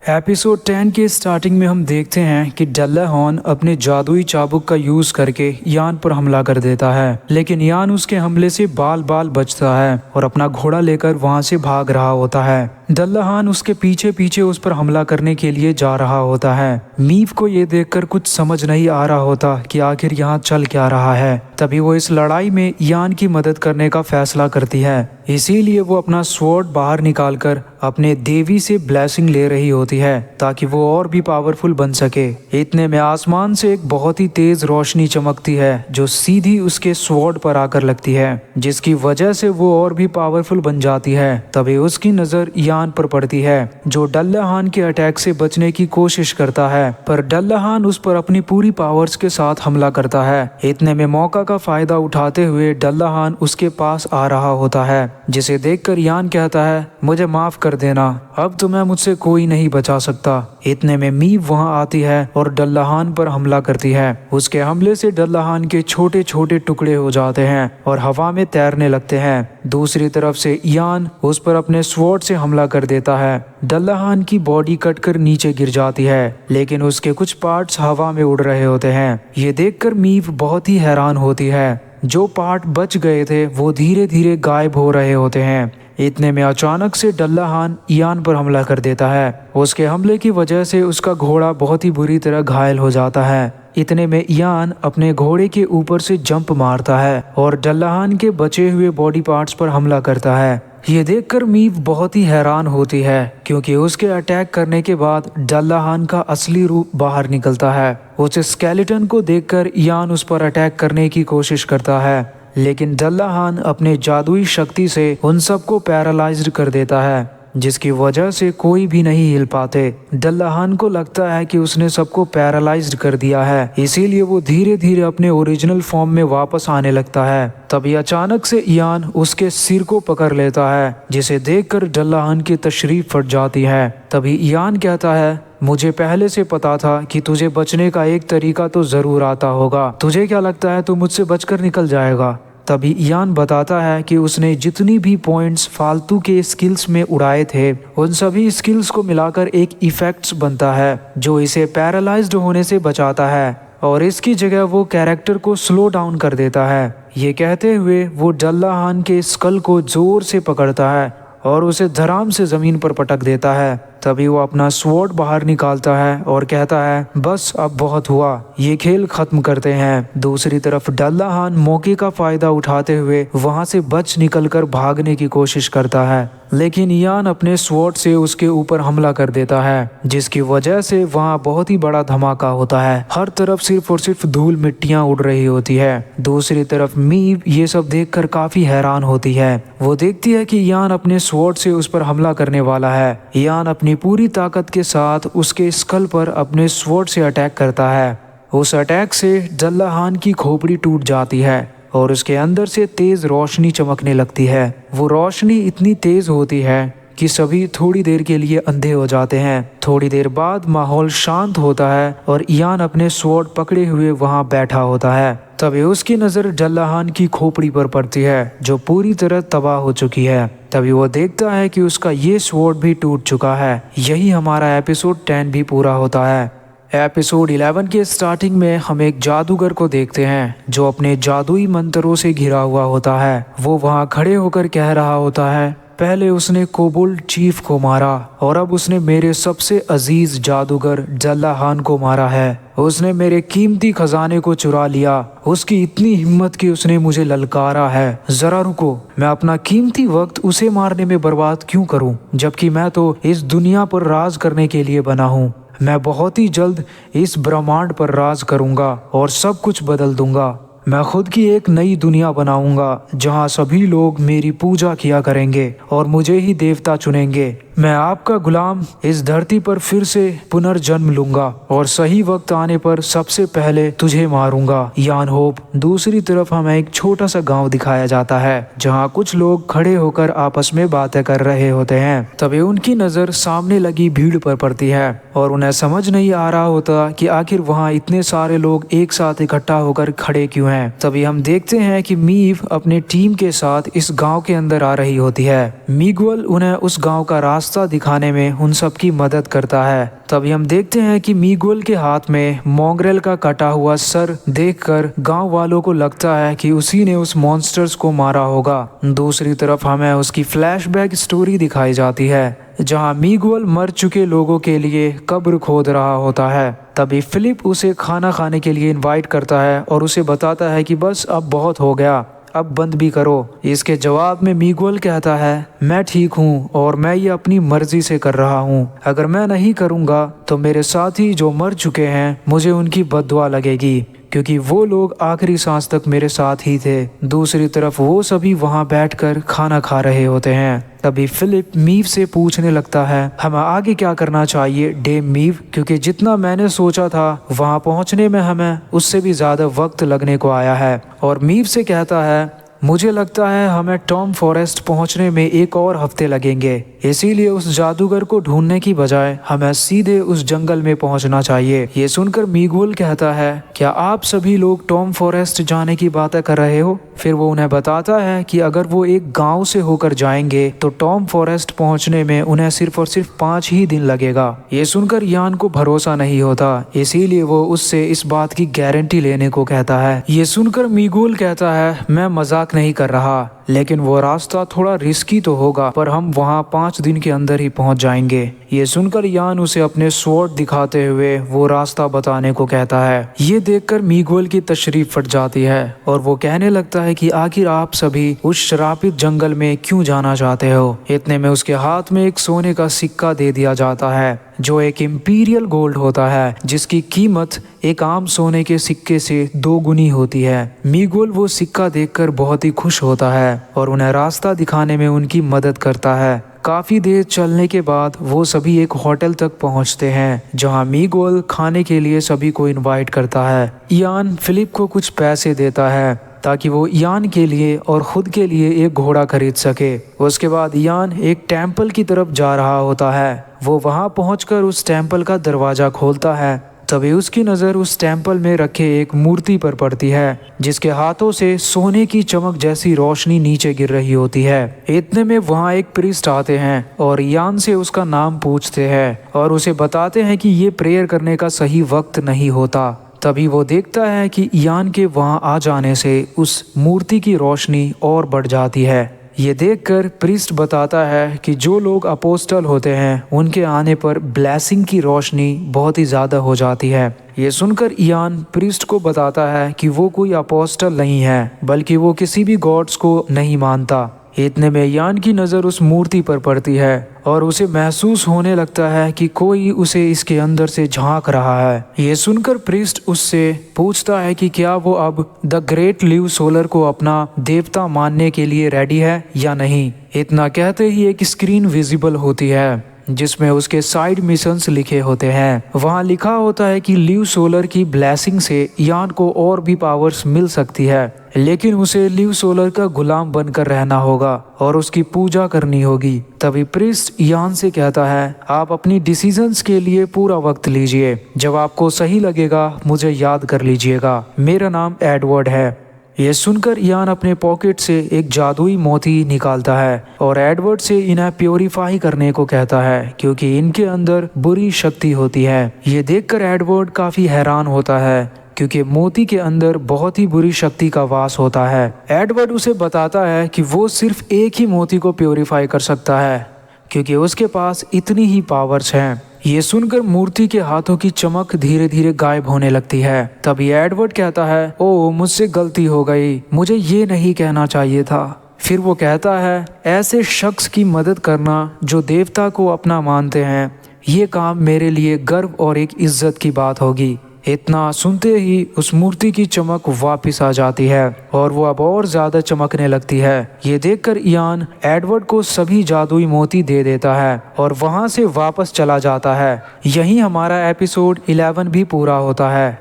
एपिसोड 10 के स्टार्टिंग में हम देखते हैं कि डल्लाहॉर्न अपने जादुई चाबुक का यूज करके यान पर हमला कर देता है, लेकिन यान उसके हमले से बाल बाल बचता है और अपना घोड़ा लेकर वहां से भाग रहा होता है। डल्लाहॉर्न उसके पीछे पीछे उस पर हमला करने के लिए जा रहा होता है। मीव को ये देखकर कुछ समझ नहीं आ रहा होता कि आखिर यहाँ चल क्या रहा है। तभी वो इस लड़ाई में यान की मदद करने का फैसला करती है। इसीलिए वो अपना स्वॉर्ड बाहर निकालकर अपने देवी से ब्लेसिंग ले रही होती है ताकि वो और भी पावरफुल बन सके। इतने में आसमान से एक बहुत ही तेज रोशनी चमकती है जो सीधी उसके स्वॉर्ड पर आकर लगती है, जिसकी वजह से वो और भी पावरफुल बन जाती है। तभी उसकी नजर यान पर पड़ती है जो डल्लाहॉर्न के अटैक से बचने की कोशिश करता है, पर डल्लाहॉर्न उस पर अपनी पूरी पावर्स के साथ हमला करता है। इतने में मौका का फायदा उठाते हुए डल्लाहॉर्न उसके पास आ रहा होता है, जिसे देखकर यान कहता है, मुझे माफ कर देना, अब तुम्हें मुझसे कोई नहीं बचा सकता। इतने में मीव वहां आती है और डल्लाहॉर्न पर हमला करती है। उसके हमले से डल्लाहॉर्न के छोटे छोटे टुकड़े हो जाते हैं और हवा में तैरने लगते हैं। दूसरी तरफ से यान उस पर अपने स्वॉर्ड से हमला कर देता है। डल्लाहॉर्न की बॉडी कटकर नीचे गिर जाती है, लेकिन उसके कुछ पार्ट्स हवा में उड़ रहे होते हैं। ये देखकर मीव बहुत ही हैरान होती है। जो पार्ट बच गए थे वो धीरे धीरे गायब हो रहे होते हैं। इतने में अचानक से डल्लाहॉर्न यान पर हमला कर देता है। उसके हमले की वजह से उसका घोड़ा बहुत ही बुरी तरह घायल हो जाता है। इतने में यान अपने घोड़े के ऊपर से जंप मारता है और डल्लाहॉर्न के बचे हुए बॉडी पार्ट्स पर हमला करता है। ये देखकर मीव बहुत ही हैरान होती है क्योंकि उसके अटैक करने के बाद डल्लाहॉर्न का असली रूप बाहर निकलता है। उस स्केलेटन को देखकर यान उस पर अटैक करने की कोशिश करता है, लेकिन डल्लाहॉर्न अपने जादुई शक्ति से उन सबको पैरालाइज्ड कर देता है, जिसकी वजह से कोई भी नहीं हिल पाते। डल्लाहॉर्न को लगता है कि उसने सबको पैरालाइज्ड कर दिया है, इसीलिए वो धीरे धीरे अपने ओरिजिनल फॉर्म में वापस आने लगता है। तभी अचानक से यान उसके सिर को पकड़ लेता है, जिसे देखकर डल्लाहॉर्न की तशरीफ फट जाती है। तभी यान कहता है, मुझे पहले से पता था कि तुझे बचने का एक तरीका तो जरूर आता होगा। तुझे क्या लगता है तू मुझसे बचकर निकल जाएगा? तभी यान बताता है कि उसने जितनी भी पॉइंट्स फालतू के स्किल्स में उड़ाए थे, उन सभी स्किल्स को मिलाकर एक इफेक्ट्स बनता है जो इसे पैरालाइज्ड होने से बचाता है और इसकी जगह वो कैरेक्टर को स्लो डाउन कर देता है। ये कहते हुए वो डल्लाहॉर्न के स्कल को जोर से पकड़ता है और उसे धड़ाम से जमीन पर पटक देता है। तभी वो अपना स्वॉर्ड बाहर निकालता है और कहता है, बस अब बहुत हुआ, ये खेल खत्म करते हैं। दूसरी तरफ डल्लाहॉर्न मौके का फायदा उठाते हुए वहां से बच निकलकर भागने की कोशिश करता है, लेकिन यान अपने स्वॉर्ड से उसके ऊपर हमला कर देता है, जिसकी वजह से वहां बहुत ही बड़ा धमाका होता है। हर तरफ सिर्फ और सिर्फ धूल मिट्टियां उड़ रही होती है। दूसरी तरफ मीव ये सब देखकर काफी हैरान होती है। वो देखती है कि यान अपने स्वॉर्ड से उस पर हमला करने वाला है। यान अपनी पूरी ताकत के साथ उसके स्कल पर अपने स्वॉर्ड से अटैक करता है। उस अटैक से डल्लाहॉर्न की खोपड़ी टूट जाती है और उसके अंदर से तेज रोशनी चमकने लगती है। वो रोशनी इतनी तेज होती है कि सभी थोड़ी देर के लिए अंधे हो जाते हैं। थोड़ी देर बाद माहौल शांत होता है और यान अपने स्वॉर्ड पकड़े हुए वहां बैठा होता है। तभी उसकी नज़र डल्लाहॉर्न की खोपड़ी पर पड़ती है जो पूरी तरह तबाह हो चुकी है। तभी वो देखता है कि उसका ये स्वॉर्ड भी टूट चुका है। यही हमारा एपिसोड 10 भी पूरा होता है। एपिसोड 11 के स्टार्टिंग में हम एक जादूगर को देखते हैं जो अपने जादुई मंत्रों से घिरा हुआ होता है। वो वहाँ खड़े होकर कह रहा होता है, पहले उसने कोबोल्ड चीफ को मारा और अब उसने मेरे सबसे अजीज जादूगर डल्लाहॉर्न को मारा है। उसने मेरे कीमती खजाने को चुरा लिया। उसकी इतनी हिम्मत कि उसने मुझे ललकारा है। जरा रुको, मैं अपना कीमती वक्त उसे मारने में बर्बाद क्यों करूं, जबकि मैं तो इस दुनिया पर राज करने के लिए बना हूं। मैं बहुत ही जल्द इस ब्रह्मांड पर राज करूंगा और सब कुछ बदल दूंगा। मैं खुद की एक नई दुनिया बनाऊंगा जहां सभी लोग मेरी पूजा किया करेंगे और मुझे ही देवता चुनेंगे। मैं आपका गुलाम इस धरती पर फिर से पुनर्जन्म लूंगा और सही वक्त आने पर सबसे पहले तुझे मारूंगा। यान होप। दूसरी तरफ हमें एक छोटा सा गांव दिखाया जाता है जहां कुछ लोग खड़े होकर आपस में बातें कर रहे होते हैं। तभी उनकी नजर सामने लगी भीड़ पर पड़ती है और उन्हें समझ नहीं आ रहा होता कि आखिर वहां इतने सारे लोग एक साथ इकट्ठा होकर खड़े क्यों हैं। तभी हम देखते हैं कि मीव अपने टीम के साथ इस गांव के अंदर आ रही होती है। मिगुएल उन्हें उस गांव का रास्ता दिखाने में उन सबकी मदद करता है। तभी हम देखते हैं कि मिगुएल के हाथ में मॉन्ग्रेल का कटा हुआ सर देखकर गांव वालों को लगता है कि उसी ने उस मॉन्स्टर्स को मारा होगा। दूसरी तरफ हमें उसकी फ्लैशबैक स्टोरी दिखाई जाती है जहां मिगुएल मर चुके लोगों के लिए कब्र खोद रहा होता है। तभी फिलिप उसे खाना खाने के लिए इनवाइट करता है और उसे बताता है कि बस अब बहुत हो गया, अब बंद भी करो। इसके जवाब में मिगुएल कहता है, मैं ठीक हूँ और मैं ये अपनी मर्जी से कर रहा हूँ। अगर मैं नहीं करूँगा तो मेरे साथी जो मर चुके हैं मुझे उनकी बद्दुआ लगेगी क्योंकि वो लोग आखिरी सांस तक मेरे साथ ही थे। दूसरी तरफ वो सभी वहाँ बैठकर खाना खा रहे होते हैं। तभी फिलिप मीव से पूछने लगता है, हमें आगे क्या करना चाहिए डेम मीव, क्योंकि जितना मैंने सोचा था वहाँ पहुँचने में हमें उससे भी ज़्यादा वक्त लगने को आया है। और मीव से कहता है, मुझे लगता है हमें टॉम फॉरेस्ट पहुंचने में एक और हफ्ते लगेंगे, इसीलिए उस जादूगर को ढूंढने की बजाय हमें सीधे उस जंगल में पहुंचना चाहिए। ये सुनकर मिगुएल कहता है, क्या आप सभी लोग टॉम फॉरेस्ट जाने की बातें कर रहे हो? फिर वो उन्हें बताता है कि अगर वो एक गांव से होकर जाएंगे तो टॉम फॉरेस्ट पहुंचने में उन्हें सिर्फ और सिर्फ 5 ही दिन लगेगा। ये सुनकर यान को भरोसा नहीं होता, इसीलिए वो उससे इस बात की गारंटी लेने को कहता है। ये सुनकर मिगुएल कहता है, मैं मजाक नहीं कर रहा, लेकिन वो रास्ता थोड़ा रिस्की तो होगा पर हम वहाँ 5 दिन के अंदर ही पहुँच जाएंगे। ये सुनकर यान उसे अपने स्वॉर्ड दिखाते हुए वो रास्ता बताने को कहता है। ये देखकर मिगुएल की तशरीफ फट जाती है और वो कहने लगता है कि आखिर आप सभी उस शराबित जंगल में क्यों जाना चाहते हो। इतने में उसके हाथ में एक सोने का सिक्का दे दिया जाता है जो एक इंपीरियल गोल्ड होता है जिसकी कीमत एक आम सोने के सिक्के से 2 गुनी होती है। मिगुएल वो सिक्का देखकर बहुत ही खुश होता है और उन्हें रास्ता दिखाने में उनकी मदद करता है। काफी देर चलने के बाद वो सभी एक होटल तक पहुंचते हैं जहां मिगुएल खाने के लिए सभी को इनवाइट करता है। यान फिलिप को कुछ पैसे देता है ताकि वो यान के लिए और खुद के लिए एक घोड़ा खरीद सके। उसके बाद यान एक टेम्पल की तरफ जा रहा होता है। वो वहां पहुंचकर उस टेम्पल का दरवाजा खोलता है। तभी उसकी नज़र उस टेम्पल में रखे एक मूर्ति पर पड़ती है जिसके हाथों से सोने की चमक जैसी रोशनी नीचे गिर रही होती है। इतने में वहाँ एक प्रीस्ट आते हैं और यान से उसका नाम पूछते हैं और उसे बताते हैं कि ये प्रेयर करने का सही वक्त नहीं होता। तभी वो देखता है कि यान के वहाँ आ जाने से उस मूर्ति की रोशनी और बढ़ जाती है। ये देखकर प्रीस्ट बताता है कि जो लोग अपोस्टल होते हैं उनके आने पर ब्लेसिंग की रोशनी बहुत ही ज़्यादा हो जाती है। ये सुनकर यान प्रीस्ट को बताता है कि वो कोई अपोस्टल नहीं है बल्कि वो किसी भी गॉड्स को नहीं मानता। इतने में यान की नज़र उस मूर्ति पर पड़ती है और उसे महसूस होने लगता है कि कोई उसे इसके अंदर से झांक रहा है। ये सुनकर प्रीस्ट उससे पूछता है कि क्या वो अब द ग्रेट लिव सोलर को अपना देवता मानने के लिए रेडी है या नहीं। इतना कहते ही एक स्क्रीन विजिबल होती है जिसमें उसके साइड मिशंस लिखे होते हैं। वहाँ लिखा होता है कि लिव सोलर की ब्लेसिंग से यान को और भी पावर्स मिल सकती है, लेकिन उसे लिव सोलर का गुलाम बनकर रहना होगा और उसकी पूजा करनी होगी। तभी प्रीस्ट यान से कहता है, आप अपनी डिसीजंस के लिए पूरा वक्त लीजिए, जब आपको सही लगेगा मुझे याद कर लीजिएगा। मेरा नाम एडवर्ड है। ये सुनकर यान अपने पॉकेट से एक जादुई मोती निकालता है और एडवर्ड से इन्हें प्योरीफाई करने को कहता है क्योंकि इनके अंदर बुरी शक्ति होती है। ये देखकर एडवर्ड काफी हैरान होता है क्योंकि मोती के अंदर बहुत ही बुरी शक्ति का वास होता है। एडवर्ड उसे बताता है कि वो सिर्फ एक ही मोती को प्योरीफाई कर सकता है क्योंकि उसके पास इतनी ही पावर्स हैं। ये सुनकर मूर्ति के हाथों की चमक धीरे धीरे गायब होने लगती है। तभी एडवर्ड कहता है, ओह मुझसे गलती हो गई, मुझे ये नहीं कहना चाहिए था। फिर वो कहता है, ऐसे शख्स की मदद करना जो देवता को अपना मानते हैं, ये काम मेरे लिए गर्व और एक इज्जत की बात होगी। इतना सुनते ही उस मूर्ति की चमक वापस आ जाती है और वो अब और ज्यादा चमकने लगती है। ये देखकर इयान एडवर्ड को सभी जादुई मोती दे देता है और वहां से वापस चला जाता है। यहीं हमारा एपिसोड 11 भी पूरा होता है।